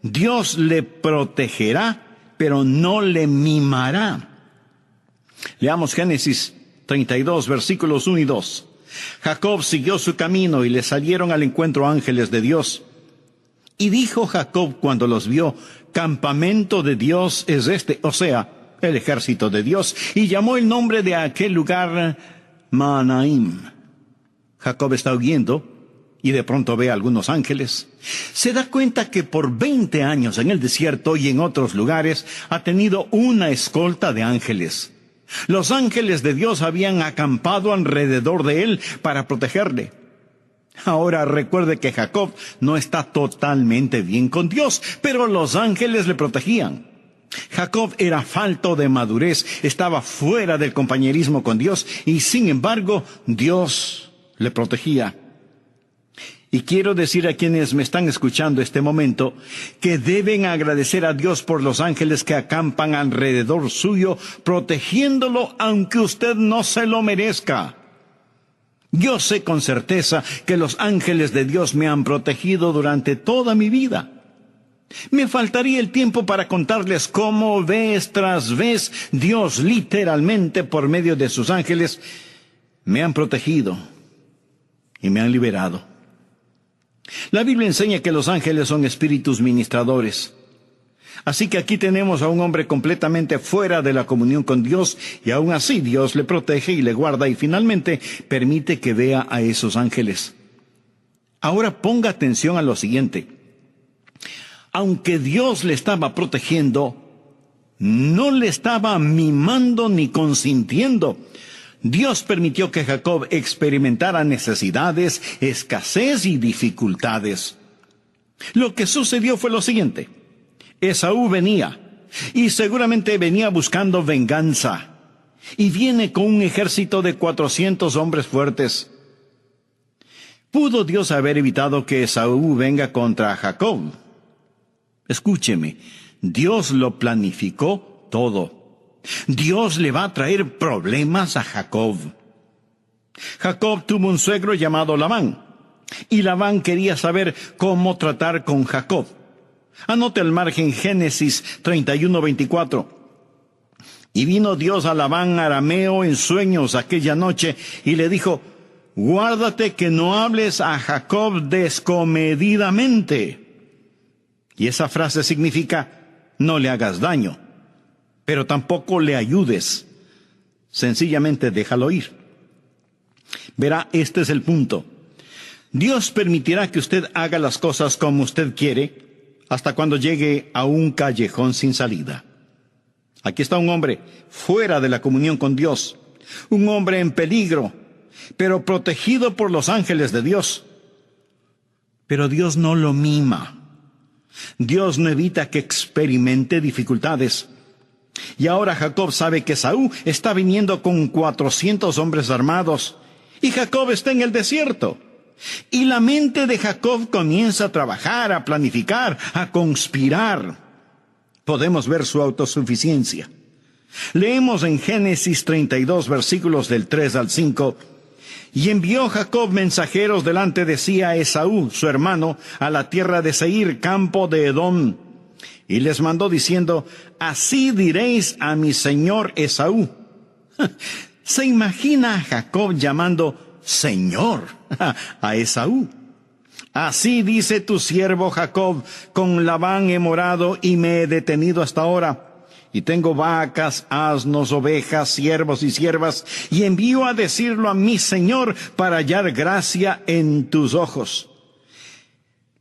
Dios le protegerá, pero no le mimará. Leamos Génesis 32, versículos 1 y 2. Jacob siguió su camino y le salieron al encuentro ángeles de Dios. Y dijo Jacob cuando los vio, campamento de Dios es este, o sea, el ejército de Dios, y llamó el nombre de aquel lugar Mahanaim. Jacob está huyendo y de pronto ve a algunos ángeles. Se da cuenta que por 20 años en el desierto y en otros lugares ha tenido una escolta de ángeles. Los ángeles de Dios habían acampado alrededor de él para protegerle. Ahora recuerde que Jacob no está totalmente bien con Dios, pero los ángeles le protegían. Jacob era falto de madurez, estaba fuera del compañerismo con Dios y sin embargo Dios le protegía. Y quiero decir a quienes me están escuchando este momento que deben agradecer a Dios por los ángeles que acampan alrededor suyo, protegiéndolo aunque usted no se lo merezca. Yo sé con certeza que los ángeles de Dios me han protegido durante toda mi vida. Me faltaría el tiempo para contarles cómo vez tras vez Dios literalmente por medio de sus ángeles me han protegido y me han liberado. La Biblia enseña que los ángeles son espíritus ministradores. Así que aquí tenemos a un hombre completamente fuera de la comunión con Dios y aún así Dios le protege y le guarda y finalmente permite que vea a esos ángeles. Ahora ponga atención a lo siguiente. Aunque Dios le estaba protegiendo, no le estaba mimando ni consintiendo. Dios permitió que Jacob experimentara necesidades, escasez y dificultades. Lo que sucedió fue lo siguiente. Esaú venía, y seguramente venía buscando venganza, y viene con un ejército de 400 hombres fuertes. ¿Pudo Dios haber evitado que Esaú venga contra Jacob? Escúcheme, Dios lo planificó todo. Dios le va a traer problemas a Jacob. Jacob tuvo un suegro llamado Labán, y Labán quería saber cómo tratar con Jacob. Anote al margen Génesis 31:24. Y vino Dios a Labán arameo en sueños aquella noche, y le dijo, guárdate que no hables a Jacob descomedidamente. Y esa frase significa, no le hagas daño, pero tampoco le ayudes. Sencillamente déjalo ir. Verá, este es el punto. Dios permitirá que usted haga las cosas como usted quiere, hasta cuando llegue a un callejón sin salida. Aquí está un hombre fuera de la comunión con Dios, un hombre en peligro, pero protegido por los ángeles de Dios. Pero Dios no lo mima. Dios no evita que experimente dificultades. Y ahora Jacob sabe que Esaú está viniendo con 400 hombres armados, y Jacob está en el desierto. Y la mente de Jacob comienza a trabajar, a planificar, a conspirar. podemos ver su autosuficiencia. Leemos en Génesis 32, versículos del 3 al 5, y envió Jacob mensajeros delante de sí a Esaú, su hermano, a la tierra de Seir, campo de Edom, y les mandó diciendo, así diréis a mi señor Esaú. ¿Se imagina a Jacob llamando Señor a Esaú? Así dice tu siervo Jacob, con Labán he morado y me he detenido hasta ahora. Y tengo vacas, asnos, ovejas, siervos y siervas, y envío a decirlo a mi Señor para hallar gracia en tus ojos.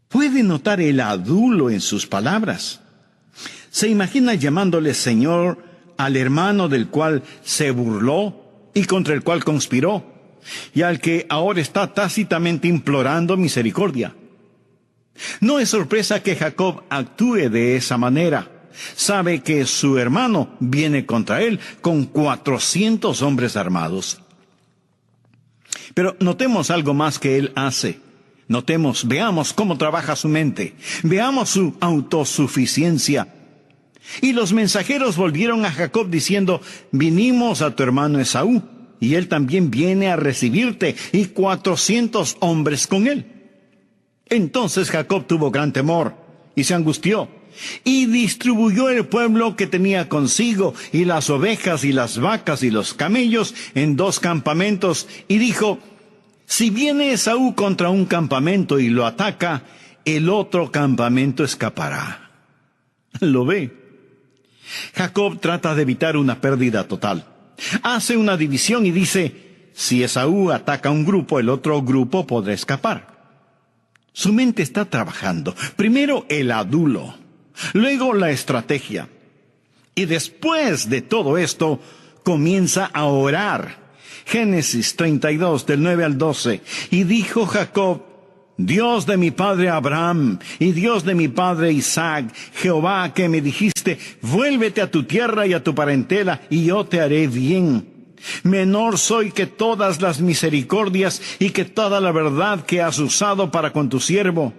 Puede notar el adulo en sus palabras. Se imagina llamándole Señor al hermano del cual se burló y contra el cual conspiró, y al que ahora está tácitamente implorando misericordia. No es sorpresa que Jacob actúe de esa manera. Sabe que su hermano viene contra él con 400 hombres armados. Pero notemos algo más que él hace. Veamos cómo trabaja su mente. Veamos su autosuficiencia. Y los mensajeros volvieron a Jacob diciendo, vinimos a tu hermano Esaú, y él también viene a recibirte, y 400 hombres con él. Entonces Jacob tuvo gran temor, y se angustió, y distribuyó el pueblo que tenía consigo, y las ovejas, y las vacas, y los camellos, en 2 campamentos, y dijo, si viene Esaú contra un campamento y lo ataca, el otro campamento escapará. ¿Lo ve? Jacob trata de evitar una pérdida total. Hace una división y dice, si Esaú ataca a un grupo, el otro grupo podrá escapar. Su mente está trabajando. Primero el adulo, luego la estrategia. Y después de todo esto, comienza a orar. Génesis 32, del 9 al 12. Y dijo Jacob, Dios de mi padre Abraham y Dios de mi padre Isaac, Jehová que me dijiste, vuélvete a tu tierra y a tu parentela, y yo te haré bien. Menor soy que todas las misericordias y que toda la verdad que has usado para con tu siervo,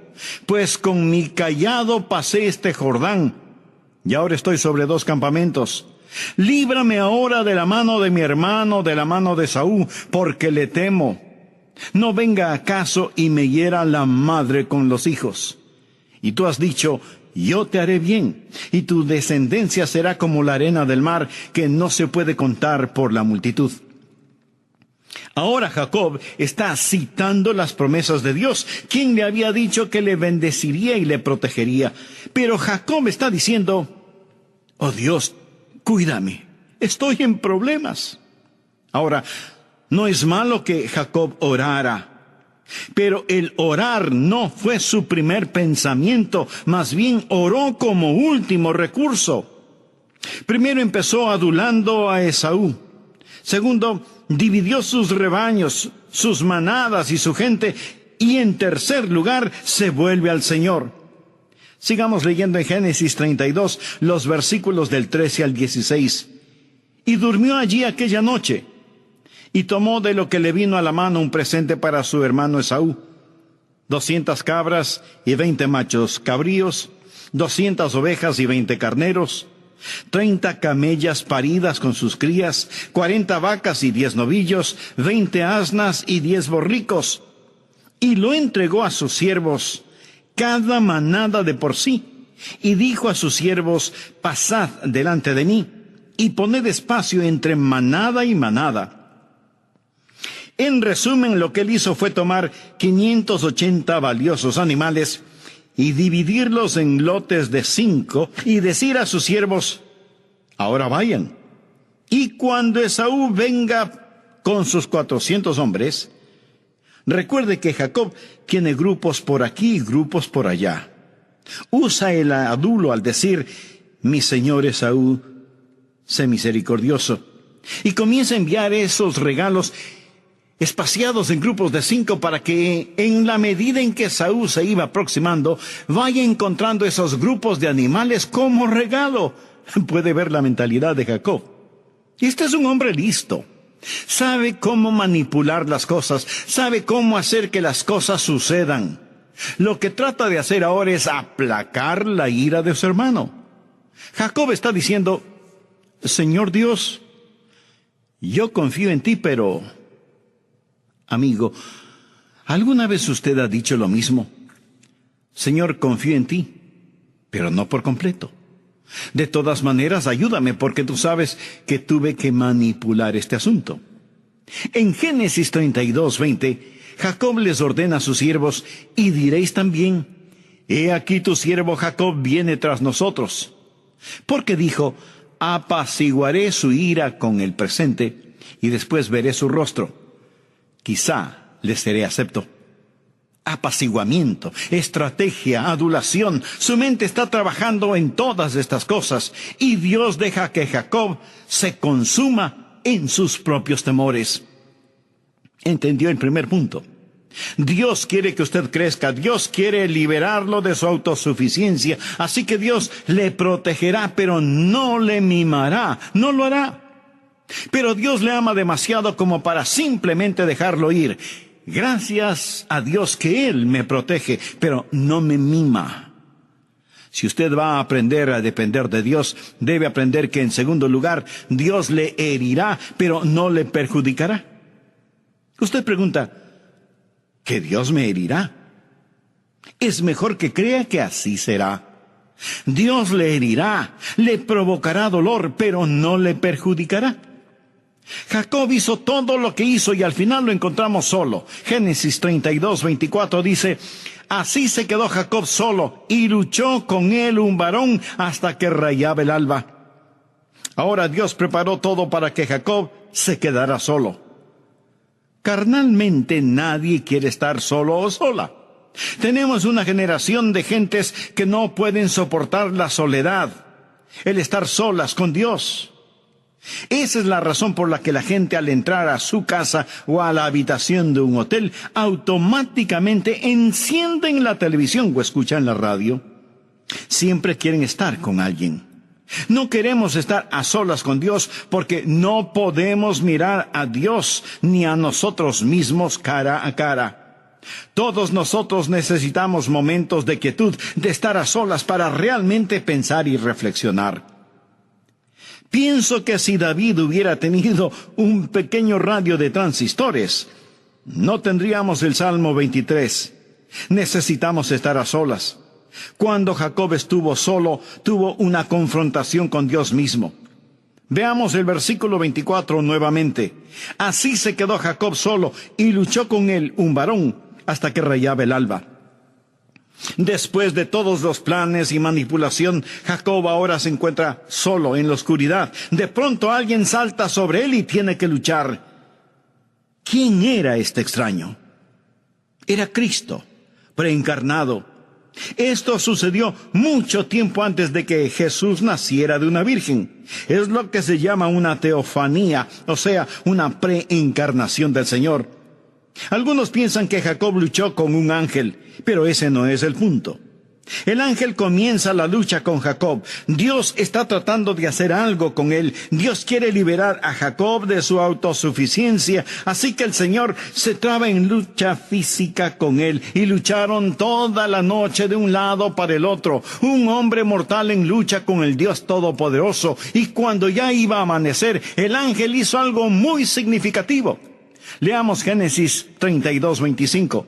pues con mi cayado pasé este Jordán, y ahora estoy sobre 2 campamentos. Líbrame ahora de la mano de mi hermano, de la mano de Esaú, porque le temo. No venga acaso y me hiera la madre con los hijos. Y tú has dicho, yo te haré bien, y tu descendencia será como la arena del mar, que no se puede contar por la multitud. Ahora Jacob está citando las promesas de Dios, quien le había dicho que le bendeciría y le protegería. Pero Jacob está diciendo, oh Dios, cuídame, estoy en problemas. Ahora, no es malo que Jacob orara, pero el orar no fue su primer pensamiento, más bien oró como último recurso. Primero empezó adulando a Esaú. Segundo, dividió sus rebaños, sus manadas y su gente. Y en tercer lugar, se vuelve al Señor. Sigamos leyendo en Génesis 32, los versículos del 13 al 16. Y durmió allí aquella noche, y tomó de lo que le vino a la mano un presente para su hermano Esaú, 200 cabras y 20 machos cabríos, 200 ovejas y 20 carneros, 30 camellas paridas con sus crías, 40 vacas y 10 novillos, 20 asnas y 10 borricos. Y lo entregó a sus siervos, cada manada de por sí, y dijo a sus siervos, pasad delante de mí, y poned espacio entre manada y manada. En resumen, lo que él hizo fue tomar 580 valiosos animales y dividirlos en lotes de 5 y decir a sus siervos, ahora vayan. Y cuando Esaú venga con sus 400 hombres, recuerde que Jacob tiene grupos por aquí y grupos por allá. Usa el adulo al decir, mi señor Esaú, sé misericordioso. Y comienza a enviar esos regalos espaciados en grupos de 5 para que en la medida en que Esaú se iba aproximando, vaya encontrando esos grupos de animales como regalo. Puede ver la mentalidad de Jacob. Este es un hombre listo. Sabe cómo manipular las cosas, sabe cómo hacer que las cosas sucedan. Lo que trata de hacer ahora es aplacar la ira de su hermano. Jacob está diciendo, Señor Dios, yo confío en ti, pero... Amigo, ¿alguna vez usted ha dicho lo mismo? Señor, confío en ti, pero no por completo. De todas maneras, ayúdame, porque tú sabes que tuve que manipular este asunto. En Génesis 32:20, Jacob les ordena a sus siervos, y diréis también, he aquí tu siervo Jacob viene tras nosotros. Porque dijo, apaciguaré su ira con el presente, y después veré su rostro. Quizá le seré acepto. Apaciguamiento, estrategia, adulación. Su mente está trabajando en todas estas cosas, y Dios deja que Jacob se consuma en sus propios temores. ¿Entendió el primer punto? Dios quiere que usted crezca, Dios quiere liberarlo de su autosuficiencia, así que Dios le protegerá, pero no le mimará, no lo hará. Pero Dios le ama demasiado como para simplemente dejarlo ir. Gracias a Dios que Él me protege, pero no me mima. Si usted va a aprender a depender de Dios, debe aprender que en segundo lugar, Dios le herirá, pero no le perjudicará. Usted pregunta, ¿que Dios me herirá? Es mejor que crea que así será. Dios le herirá, le provocará dolor, pero no le perjudicará. Jacob hizo todo lo que hizo y al final lo encontramos solo. Génesis 32:24 dice, así se quedó Jacob solo y luchó con él un varón hasta que rayaba el alba. Ahora Dios preparó todo para que Jacob se quedara solo. Carnalmente nadie quiere estar solo o sola. Tenemos una generación de gentes que no pueden soportar la soledad, el estar solas con Dios. Esa es la razón por la que la gente al entrar a su casa o a la habitación de un hotel automáticamente encienden la televisión o escuchan la radio. Siempre quieren estar con alguien. No queremos estar a solas con Dios porque no podemos mirar a Dios ni a nosotros mismos cara a cara. Todos nosotros necesitamos momentos de quietud, de estar a solas para realmente pensar y reflexionar. Pienso que si David hubiera tenido un pequeño radio de transistores, no tendríamos el Salmo 23. Necesitamos estar a solas. Cuando Jacob estuvo solo, tuvo una confrontación con Dios mismo. Veamos el versículo 24 nuevamente. Así se quedó Jacob solo y luchó con él un varón hasta que rayaba el alba. Después de todos los planes y manipulación, Jacob ahora se encuentra solo en la oscuridad. De pronto alguien salta sobre él y tiene que luchar. ¿Quién era este extraño? Era Cristo, preencarnado. Esto sucedió mucho tiempo antes de que Jesús naciera de una virgen. Es lo que se llama una teofanía, o sea, una preencarnación del Señor. Algunos piensan que Jacob luchó con un ángel, pero ese no es el punto. El ángel comienza la lucha con Jacob. Dios está tratando de hacer algo con él. Dios quiere liberar a Jacob de su autosuficiencia. Así que el Señor se traba en lucha física con él. Y lucharon toda la noche de un lado para el otro. Un hombre mortal en lucha con el Dios Todopoderoso. Y cuando ya iba a amanecer, el ángel hizo algo muy significativo. Leamos Génesis 32:25.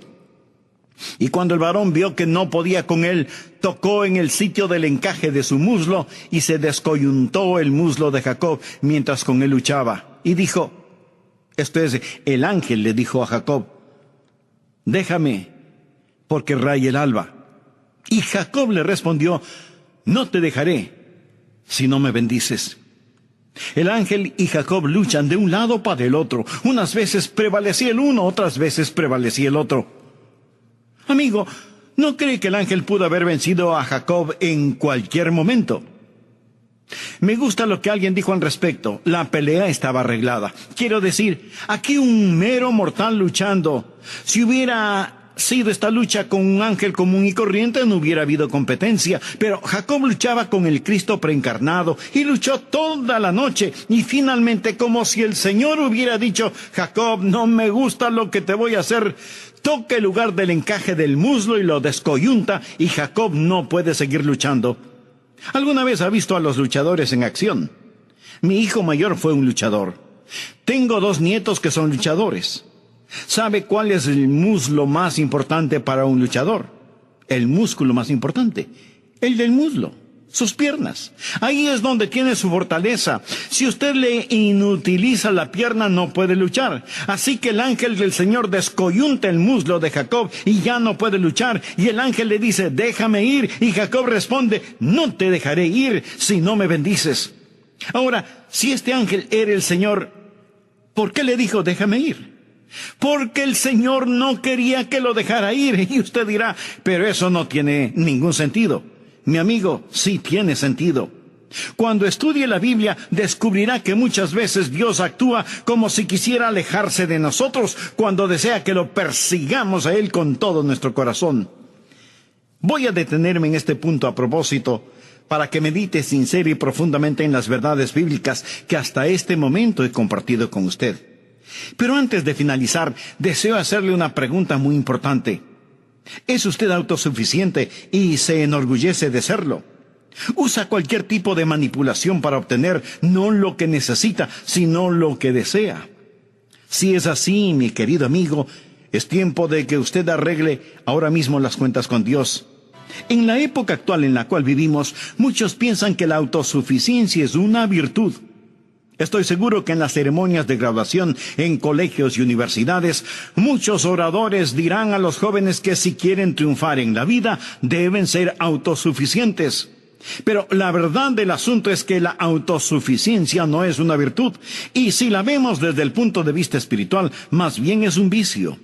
Y cuando el varón vio que no podía con él, tocó en el sitio del encaje de su muslo y se descoyuntó el muslo de Jacob mientras con él luchaba. Y dijo, esto es, el ángel le dijo a Jacob, déjame, porque raya el alba. Y Jacob le respondió, no te dejaré si no me bendices. El ángel y Jacob luchan de un lado para el otro. Unas veces prevalecía el uno, otras veces prevalecía el otro. Amigo, ¿no cree que el ángel pudo haber vencido a Jacob en cualquier momento? Me gusta lo que alguien dijo al respecto. La pelea estaba arreglada. Quiero decir, aquí un mero mortal luchando. Si hubiera sido esta lucha con un ángel común y corriente, no hubiera habido competencia. Pero Jacob luchaba con el Cristo preencarnado y luchó toda la noche. Y finalmente, como si el Señor hubiera dicho, Jacob, no me gusta lo que te voy a hacer, toca el lugar del encaje del muslo y lo descoyunta, y Jacob no puede seguir luchando. ¿Alguna vez ha visto a los luchadores en acción? Mi hijo mayor fue un luchador. Tengo 2 nietos que son luchadores. ¿Sabe cuál es el muslo más importante para un luchador? El músculo más importante. El del muslo. Sus piernas. Ahí es donde tiene su fortaleza. Si usted le inutiliza la pierna, no puede luchar. Así que el ángel del Señor descoyunta el muslo de Jacob y ya no puede luchar. Y el ángel le dice, déjame ir. Y Jacob responde, no te dejaré ir si no me bendices. Ahora, si este ángel era el Señor, ¿por qué le dijo, déjame ir? Porque el Señor no quería que lo dejara ir. Y usted dirá, pero eso no tiene ningún sentido. Mi amigo, sí tiene sentido. Cuando estudie la Biblia, descubrirá que muchas veces Dios actúa como si quisiera alejarse de nosotros cuando desea que lo persigamos a Él con todo nuestro corazón. Voy a detenerme en este punto a propósito para que medite sincera y profundamente en las verdades bíblicas que hasta este momento he compartido con usted. Pero antes de finalizar, deseo hacerle una pregunta muy importante. ¿Es usted autosuficiente y se enorgullece de serlo? ¿Usa cualquier tipo de manipulación para obtener no lo que necesita, sino lo que desea? Si es así, mi querido amigo, es tiempo de que usted arregle ahora mismo las cuentas con Dios. En la época actual en la cual vivimos, muchos piensan que la autosuficiencia es una virtud. Estoy seguro que en las ceremonias de graduación en colegios y universidades, muchos oradores dirán a los jóvenes que si quieren triunfar en la vida, deben ser autosuficientes. Pero la verdad del asunto es que la autosuficiencia no es una virtud, y si la vemos desde el punto de vista espiritual, más bien es un vicio.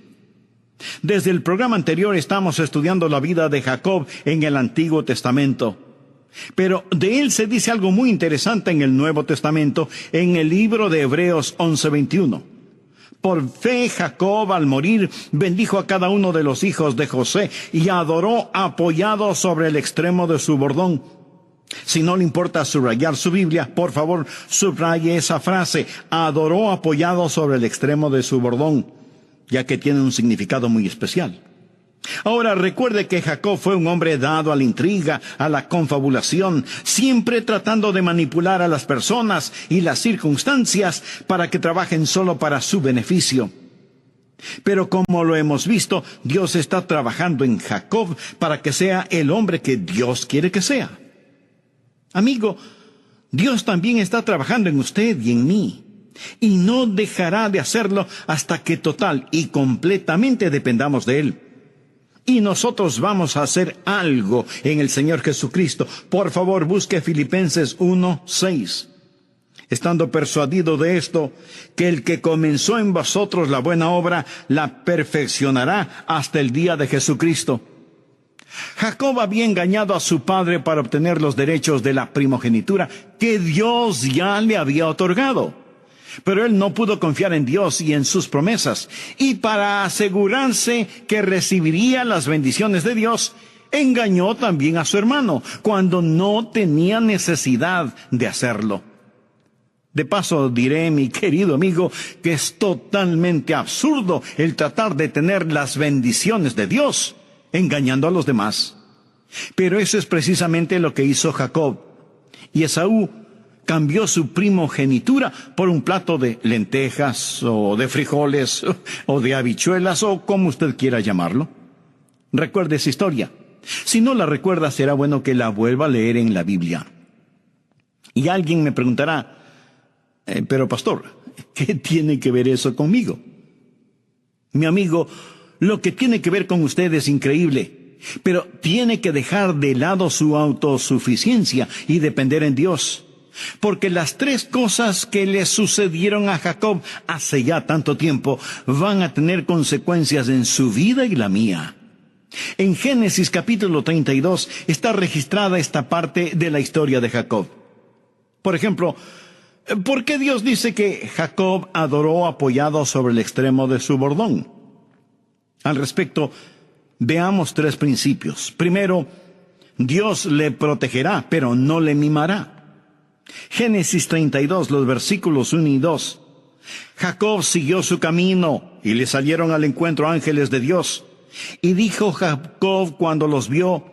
Desde el programa anterior estamos estudiando la vida de Jacob en el Antiguo Testamento. Pero de él se dice algo muy interesante en el Nuevo Testamento, en el libro de Hebreos 11:21. Por fe Jacob al morir bendijo a cada uno de los hijos de José y adoró apoyado sobre el extremo de su bordón. Si no le importa subrayar su Biblia, por favor subraye esa frase, adoró apoyado sobre el extremo de su bordón, ya que tiene un significado muy especial. Ahora recuerde que Jacob fue un hombre dado a la intriga, a la confabulación, siempre tratando de manipular a las personas y las circunstancias para que trabajen solo para su beneficio. Pero como lo hemos visto, Dios está trabajando en Jacob para que sea el hombre que Dios quiere que sea. Amigo, Dios también está trabajando en usted y en mí, y no dejará de hacerlo hasta que total y completamente dependamos de Él. Y nosotros vamos a hacer algo en el Señor Jesucristo. Por favor, busque Filipenses 1:6. Estando persuadido de esto, que el que comenzó en vosotros la buena obra, la perfeccionará hasta el día de Jesucristo. Jacob había engañado a su padre para obtener los derechos de la primogenitura que Dios ya le había otorgado. Pero él no pudo confiar en Dios y en sus promesas. Y para asegurarse que recibiría las bendiciones de Dios, engañó también a su hermano, cuando no tenía necesidad de hacerlo. De paso diré, mi querido amigo, que es totalmente absurdo el tratar de tener las bendiciones de Dios, engañando a los demás. Pero eso es precisamente lo que hizo Jacob. Y Esaú cambió su primogenitura por un plato de lentejas, o de frijoles, o de habichuelas, o como usted quiera llamarlo. Recuerde esa historia. Si no la recuerda, será bueno que la vuelva a leer en la Biblia. Y alguien me preguntará, pero pastor, ¿qué tiene que ver eso conmigo? Mi amigo, lo que tiene que ver con usted es increíble, pero tiene que dejar de lado su autosuficiencia y depender en Dios. Porque las 3 cosas que le sucedieron a Jacob hace ya tanto tiempo van a tener consecuencias en su vida y la mía. En Génesis capítulo 32 está registrada esta parte de la historia de Jacob. Por ejemplo, ¿por qué Dios dice que Jacob adoró apoyado sobre el extremo de su bordón? Al respecto, veamos 3 principios. Primero, Dios le protegerá, pero no le mimará. Génesis 32, los versículos 1 y 2. Jacob siguió su camino y le salieron al encuentro ángeles de Dios. Y dijo Jacob cuando los vio,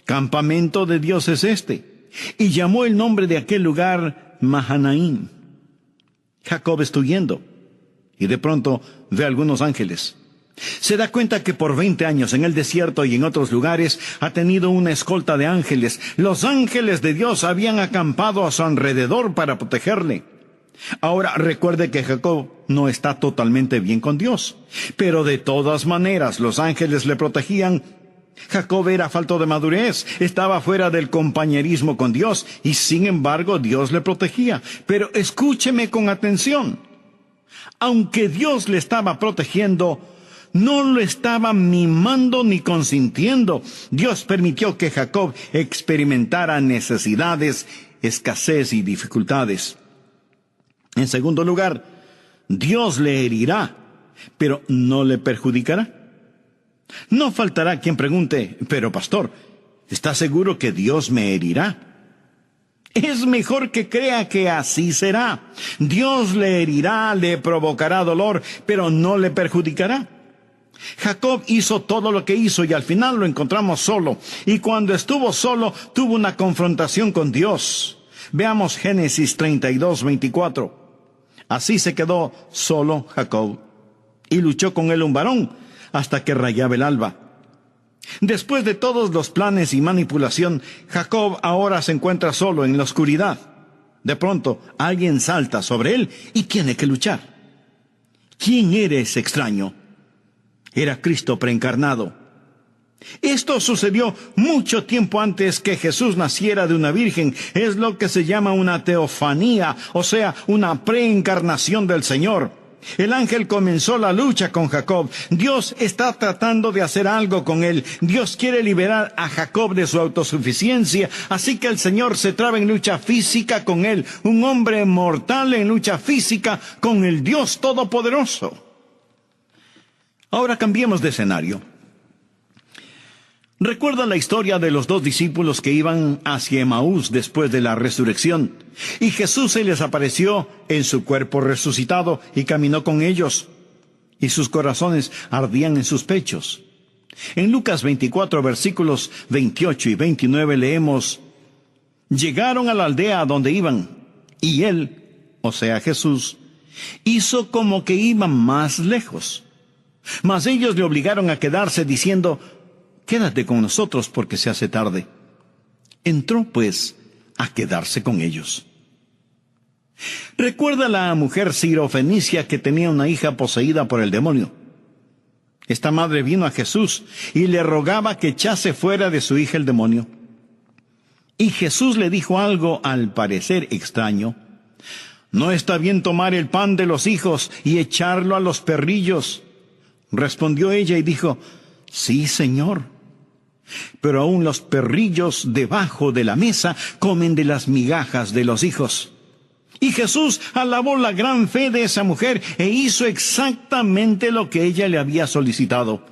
¿campamento de Dios es este? y llamó el nombre de aquel lugar Mahanaim. Jacob está huyendo, y de pronto ve algunos ángeles. Se da cuenta que por 20 años en el desierto y en otros lugares ha tenido una escolta de ángeles. Los ángeles de Dios habían acampado a su alrededor para protegerle. Ahora recuerde que Jacob no está totalmente bien con Dios, pero de todas maneras los ángeles le protegían. Jacob era falto de madurez, estaba fuera del compañerismo con Dios, y sin embargo Dios le protegía. Pero escúcheme con atención. Aunque Dios le estaba protegiendo, no lo estaba mimando ni consintiendo. Dios permitió que Jacob experimentara necesidades, escasez y dificultades. En segundo lugar, Dios le herirá, pero no le perjudicará. No faltará quien pregunte, pero pastor, ¿está seguro que Dios me herirá? Es mejor que crea que así será. Dios le herirá, le provocará dolor, pero no le perjudicará. Jacob hizo todo lo que hizo y al final lo encontramos solo. Y cuando estuvo solo, tuvo una confrontación con Dios. Veamos Génesis 32:24. Así se quedó solo Jacob, y luchó con él un varón hasta que rayaba el alba. Después de todos los planes y manipulación, Jacob ahora se encuentra solo en la oscuridad. De pronto, alguien salta sobre él y tiene que luchar. ¿Quién era ese extraño? Era Cristo preencarnado. Esto sucedió mucho tiempo antes que Jesús naciera de una virgen. Es lo que se llama una teofanía, o sea, una preencarnación del Señor. El ángel comenzó la lucha con Jacob. Dios está tratando de hacer algo con él. Dios quiere liberar a Jacob de su autosuficiencia. Así que el Señor se traba en lucha física con él. Un hombre mortal en lucha física con el Dios Todopoderoso. Ahora cambiemos de escenario. ¿Recuerda la historia de los 2 discípulos que iban hacia Emaús después de la resurrección? Y Jesús se les apareció en su cuerpo resucitado y caminó con ellos, y sus corazones ardían en sus pechos. En Lucas 24, versículos 28 y 29 leemos: llegaron a la aldea donde iban, y él, o sea Jesús, hizo como que iban más lejos. Mas ellos le obligaron a quedarse diciendo: quédate con nosotros porque se hace tarde. Entró, pues, a quedarse con ellos. Recuerda la mujer sirofenicia que tenía una hija poseída por el demonio. Esta madre vino a Jesús y le rogaba que echase fuera de su hija el demonio. Y Jesús le dijo algo al parecer extraño. No está bien tomar el pan de los hijos y echarlo a los perrillos. Respondió ella y dijo: sí, Señor. Pero aún los perrillos debajo de la mesa comen de las migajas de los hijos. Y Jesús alabó la gran fe de esa mujer e hizo exactamente lo que ella le había solicitado.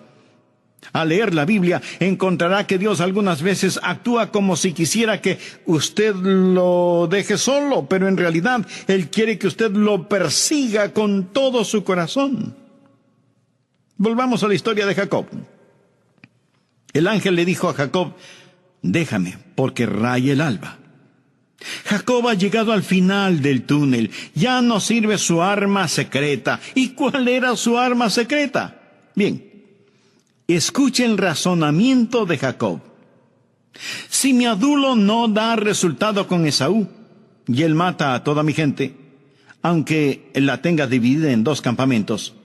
Al leer la Biblia, encontrará que Dios algunas veces actúa como si quisiera que usted lo deje solo, pero en realidad Él quiere que usted lo persiga con todo su corazón. Volvamos a la historia de Jacob. El ángel le dijo a Jacob: déjame, porque raya el alba. Jacob ha llegado al final del túnel. Ya no sirve su arma secreta. ¿Y cuál era su arma secreta? Bien, escuche el razonamiento de Jacob. Si mi adulo no da resultado con Esaú, y él mata a toda mi gente, aunque la tenga dividida en 2 campamentos,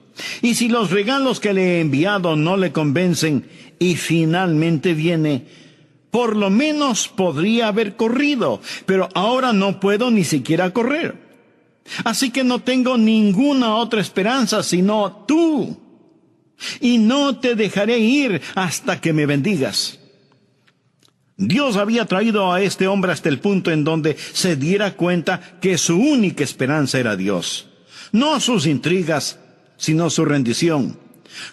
y si los regalos que le he enviado no le convencen y finalmente viene, por lo menos podría haber corrido, pero ahora no puedo ni siquiera correr. Así que no tengo ninguna otra esperanza sino tú. Y no te dejaré ir hasta que me bendigas. Dios había traído a este hombre hasta el punto en donde se diera cuenta que su única esperanza era Dios. No sus intrigas, sino su rendición.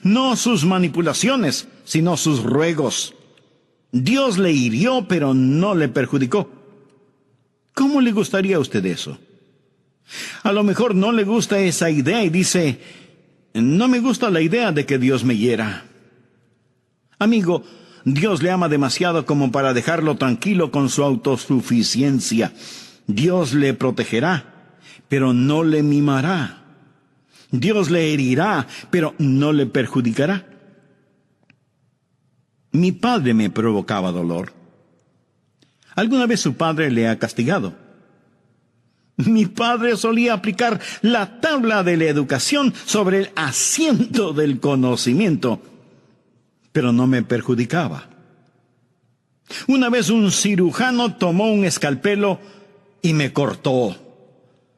No sus manipulaciones, sino sus ruegos. Dios le hirió, pero no le perjudicó. ¿Cómo le gustaría a usted eso? A lo mejor no le gusta esa idea y dice: no me gusta la idea de que Dios me hiera. Amigo, Dios le ama demasiado como para dejarlo tranquilo con su autosuficiencia. Dios le protegerá, pero no le mimará. Dios le herirá, pero no le perjudicará. Mi padre me provocaba dolor. ¿Alguna vez su padre le ha castigado? Mi padre solía aplicar la tabla de la educación sobre el asiento del conocimiento, pero no me perjudicaba. Una vez un cirujano tomó un escalpelo y me cortó.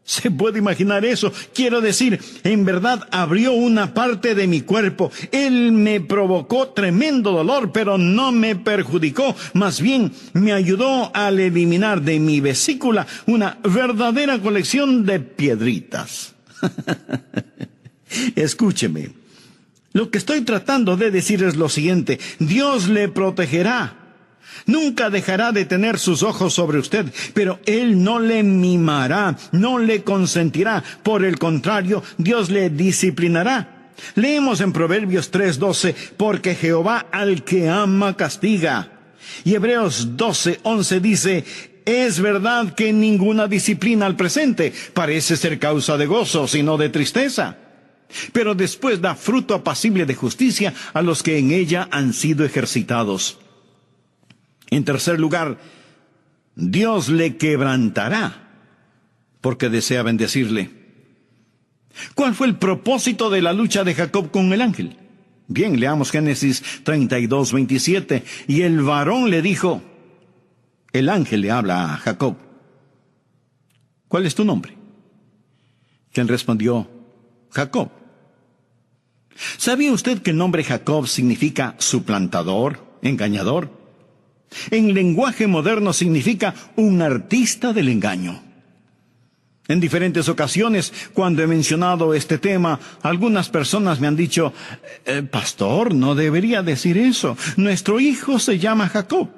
¿Se puede imaginar eso? Quiero decir, en verdad abrió una parte de mi cuerpo. Él me provocó tremendo dolor, pero no me perjudicó. Más bien, me ayudó al eliminar de mi vesícula una verdadera colección de piedritas. Escúcheme. Lo que estoy tratando de decir es lo siguiente. Dios le protegerá. Nunca dejará de tener sus ojos sobre usted, pero Él no le mimará, no le consentirá. Por el contrario, Dios le disciplinará. Leemos en Proverbios 3:12, porque Jehová al que ama castiga. Y Hebreos 12:11 dice, es verdad que ninguna disciplina al presente parece ser causa de gozo, sino de tristeza. Pero después da fruto apacible de justicia a los que en ella han sido ejercitados. En tercer lugar, Dios le quebrantará, porque desea bendecirle. ¿Cuál fue el propósito de la lucha de Jacob con el ángel? Bien, leamos Génesis 32:27. Y el varón le dijo, el ángel le habla a Jacob, ¿cuál es tu nombre? Quien respondió, Jacob. ¿Sabía usted que el nombre Jacob significa suplantador, engañador? En lenguaje moderno significa un artista del engaño. En diferentes ocasiones, cuando he mencionado este tema, algunas personas me han dicho, pastor, no debería decir eso. Nuestro hijo se llama Jacob.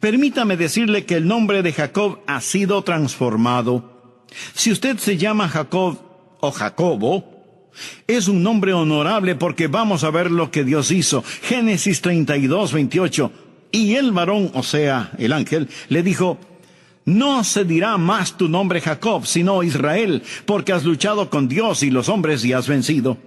Permítame decirle que el nombre de Jacob ha sido transformado. Si usted se llama Jacob o Jacobo, es un nombre honorable porque vamos a ver lo que Dios hizo. Génesis 32:28. Y el varón, o sea, el ángel, le dijo, no se dirá más tu nombre Jacob, sino Israel, porque has luchado con Dios y los hombres y has vencido.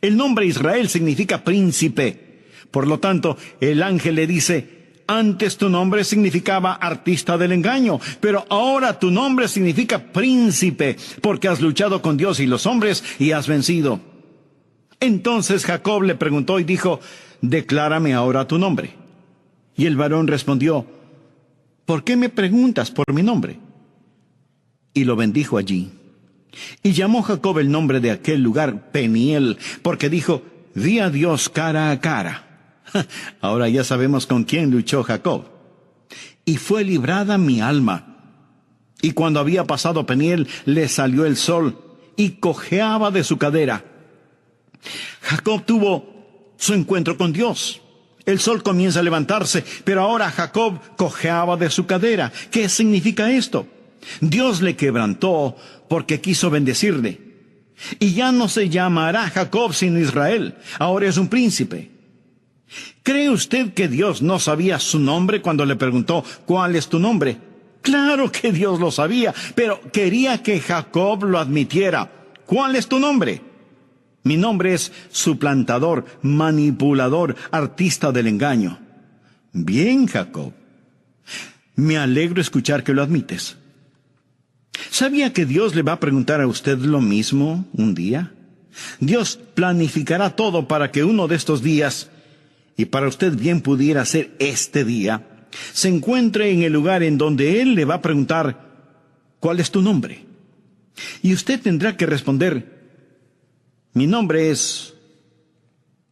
El nombre Israel significa príncipe. Por lo tanto, el ángel le dice, antes tu nombre significaba artista del engaño, pero ahora tu nombre significa príncipe, porque has luchado con Dios y los hombres y has vencido. Entonces Jacob le preguntó y dijo, declárame ahora tu nombre. Y el varón respondió, ¿por qué me preguntas por mi nombre? Y lo bendijo allí. Y llamó Jacob el nombre de aquel lugar Peniel, porque dijo, vi a Dios cara a cara. Ahora ya sabemos con quién luchó Jacob. Y fue librada mi alma. Y cuando había pasado Peniel, le salió el sol, y cojeaba de su cadera. Jacob tuvo su encuentro con Dios. El sol comienza a levantarse, pero ahora Jacob cojeaba de su cadera. ¿Qué significa esto? Dios le quebrantó porque quiso bendecirle. Y ya no se llamará Jacob sino Israel. Ahora es un príncipe. ¿Cree usted que Dios no sabía su nombre cuando le preguntó, ¿cuál es tu nombre? Claro que Dios lo sabía, pero quería que Jacob lo admitiera. ¿Cuál es tu nombre? Mi nombre es suplantador, manipulador, artista del engaño. Bien, Jacob. Me alegro escuchar que lo admites. ¿Sabía que Dios le va a preguntar a usted lo mismo un día? Dios planificará todo para que uno de estos días, y para usted bien pudiera ser este día, se encuentre en el lugar en donde Él le va a preguntar, ¿cuál es tu nombre? Y usted tendrá que responder, mi nombre es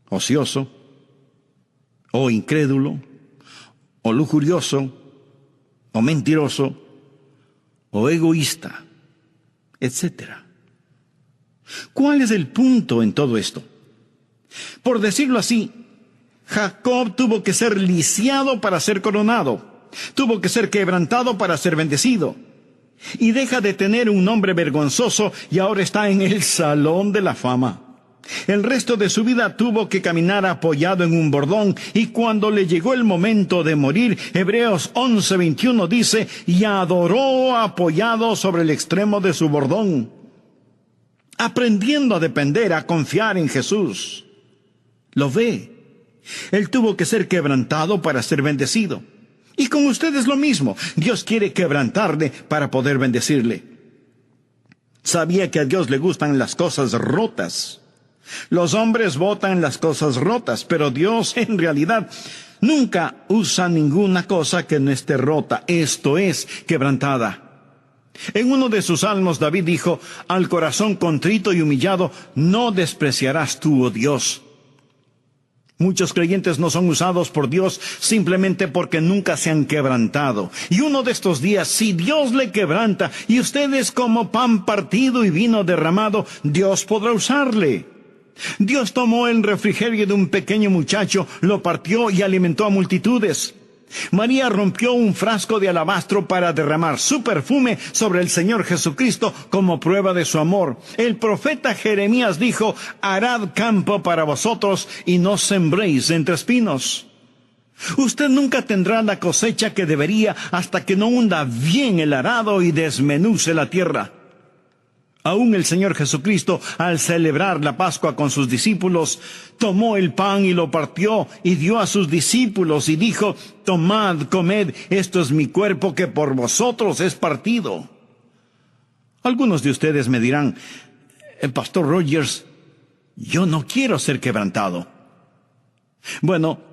ocioso, o incrédulo, o lujurioso, o mentiroso, o egoísta, etc. ¿Cuál es el punto en todo esto? Por decirlo así, Jacob tuvo que ser lisiado para ser coronado, tuvo que ser quebrantado para ser bendecido. Y deja de tener un nombre vergonzoso y ahora está en el salón de la fama. El resto de su vida tuvo que caminar apoyado en un bordón, y cuando le llegó el momento de morir, Hebreos 11:21 dice, y adoró apoyado sobre el extremo de su bordón, aprendiendo a depender, a confiar en Jesús. ¿Lo ve? Él tuvo que ser quebrantado para ser bendecido. Y con ustedes lo mismo. Dios quiere quebrantarle para poder bendecirle. Sabía que a Dios le gustan las cosas rotas. Los hombres botan las cosas rotas, pero Dios en realidad nunca usa ninguna cosa que no esté rota, esto es, quebrantada. En uno de sus salmos David dijo, al corazón contrito y humillado no despreciarás tú, oh Dios. Muchos creyentes no son usados por Dios simplemente porque nunca se han quebrantado. Y uno de estos días, si Dios le quebranta y usted es como pan partido y vino derramado, Dios podrá usarle. Dios tomó el refrigerio de un pequeño muchacho, lo partió y alimentó a multitudes. María rompió un frasco de alabastro para derramar su perfume sobre el Señor Jesucristo como prueba de su amor. El profeta Jeremías dijo, harad campo para vosotros y no sembréis entre espinos. Usted nunca tendrá la cosecha que debería hasta que no hunda bien el arado y desmenuce la tierra. Aún el Señor Jesucristo, al celebrar la Pascua con sus discípulos, tomó el pan y lo partió y dio a sus discípulos y dijo, tomad, comed, esto es mi cuerpo que por vosotros es partido. Algunos de ustedes me dirán, Pastor Rogers, yo no quiero ser quebrantado. Bueno,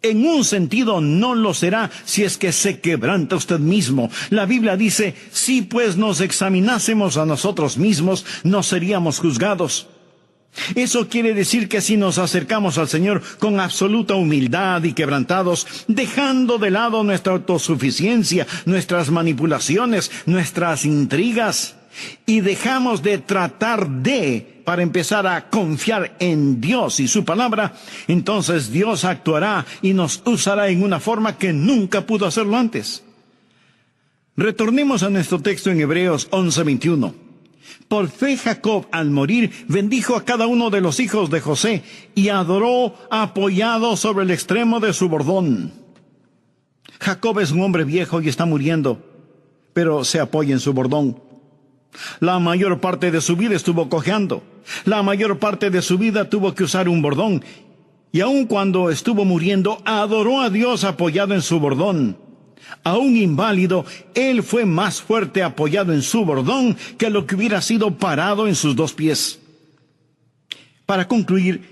en un sentido no lo será si es que se quebranta usted mismo. La Biblia dice, si pues nos examinásemos a nosotros mismos, no seríamos juzgados. Eso quiere decir que si nos acercamos al Señor con absoluta humildad y quebrantados, dejando de lado nuestra autosuficiencia, nuestras manipulaciones, nuestras intrigas, y dejamos de para empezar a confiar en Dios y su palabra, entonces Dios actuará y nos usará en una forma que nunca pudo hacerlo antes. Retornemos a nuestro texto en Hebreos 11:21. Por fe Jacob, al morir, bendijo a cada uno de los hijos de José y adoró apoyado sobre el extremo de su bordón. Jacob es un hombre viejo y está muriendo, pero se apoya en su bordón. La mayor parte de su vida estuvo cojeando. La mayor parte de su vida tuvo que usar un bordón. Y aun cuando estuvo muriendo, adoró a Dios apoyado en su bordón. Aún inválido, él fue más fuerte apoyado en su bordón que lo que hubiera sido parado en sus dos pies. Para concluir,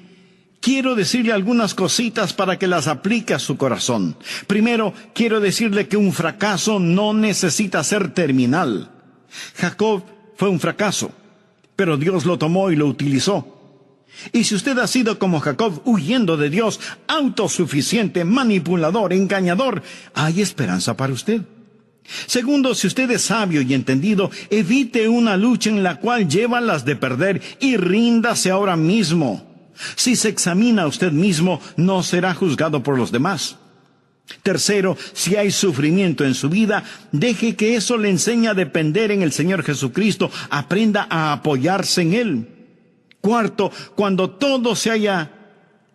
quiero decirle algunas cositas para que las aplique a su corazón. Primero, quiero decirle que un fracaso no necesita ser terminal. Jacob fue un fracaso, pero Dios lo tomó y lo utilizó. Y si usted ha sido como Jacob, huyendo de Dios, autosuficiente, manipulador, engañador, hay esperanza para usted. Segundo, si usted es sabio y entendido, evite una lucha en la cual lleva las de perder y ríndase ahora mismo. Si se examina a usted mismo, no será juzgado por los demás. Tercero, si hay sufrimiento en su vida, deje que eso le enseñe a depender en el Señor Jesucristo. Aprenda a apoyarse en Él. Cuarto, cuando todo se haya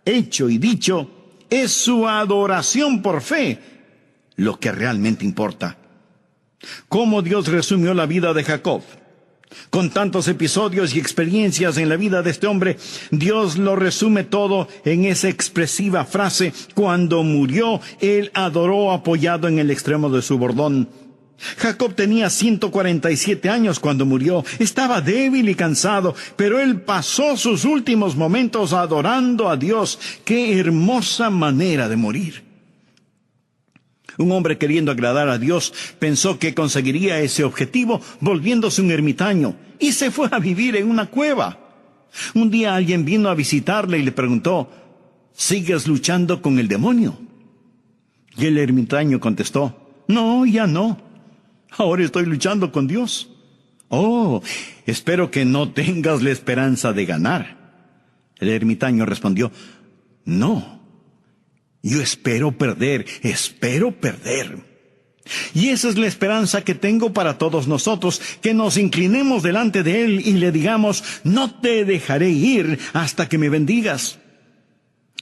hecho y dicho, es su adoración por fe lo que realmente importa. ¿Cómo Dios resumió la vida de Jacob? Con tantos episodios y experiencias en la vida de este hombre, Dios lo resume todo en esa expresiva frase: cuando murió, él adoró apoyado en el extremo de su bordón. Jacob tenía 147 años cuando murió. Estaba débil y cansado, pero él pasó sus últimos momentos adorando a Dios. ¡Qué hermosa manera de morir! Un hombre queriendo agradar a Dios pensó que conseguiría ese objetivo volviéndose un ermitaño y se fue a vivir en una cueva. Un día alguien vino a visitarle y le preguntó: ¿sigues luchando con el demonio? Y el ermitaño contestó: no, ya no. Ahora estoy luchando con Dios. Oh, espero que no tengas la esperanza de ganar. El ermitaño respondió: no. Yo espero perder. Y esa es la esperanza que tengo para todos nosotros, que nos inclinemos delante de Él y le digamos: no te dejaré ir hasta que me bendigas.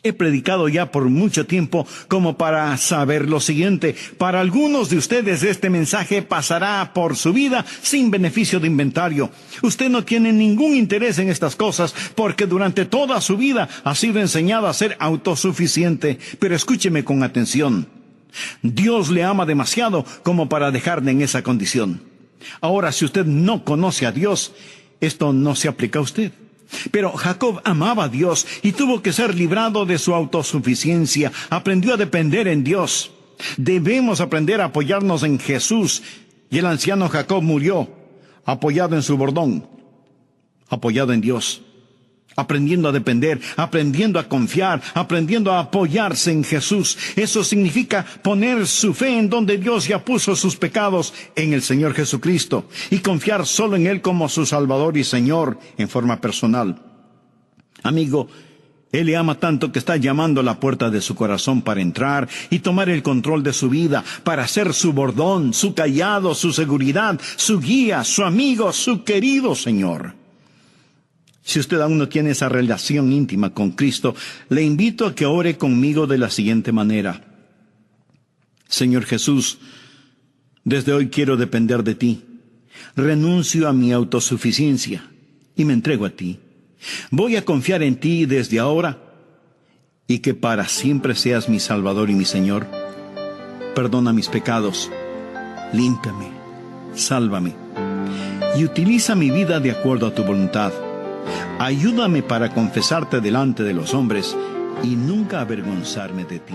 He predicado ya por mucho tiempo como para saber lo siguiente: para algunos de ustedes este mensaje pasará por su vida sin beneficio de inventario. Usted no tiene ningún interés en estas cosas porque durante toda su vida ha sido enseñado a ser autosuficiente. Pero escúcheme con atención. Dios le ama demasiado como para dejarle en esa condición. Ahora, si usted no conoce a Dios, esto no se aplica a usted. Pero Jacob amaba a Dios y tuvo que ser librado de su autosuficiencia. Aprendió a depender en Dios. Debemos aprender a apoyarnos en Jesús. Y el anciano Jacob murió apoyado en su bordón, apoyado en Dios, aprendiendo a depender, aprendiendo a confiar, aprendiendo a apoyarse en Jesús. Eso significa poner su fe en donde Dios ya puso sus pecados, en el Señor Jesucristo, y confiar solo en Él como su Salvador y Señor en forma personal. Amigo, Él le ama tanto que está llamando a la puerta de su corazón para entrar y tomar el control de su vida, para ser su bordón, su cayado, su seguridad, su guía, su amigo, su querido Señor. Si usted aún no tiene esa relación íntima con Cristo, le invito a que ore conmigo de la siguiente manera: Señor Jesús, desde hoy quiero depender de ti. Renuncio a mi autosuficiencia y me entrego a ti. Voy a confiar en ti desde ahora y que para siempre seas mi Salvador y mi Señor. Perdona mis pecados, límpiame, sálvame y utiliza mi vida de acuerdo a tu voluntad. Ayúdame para confesarte delante de los hombres y nunca avergonzarme de ti.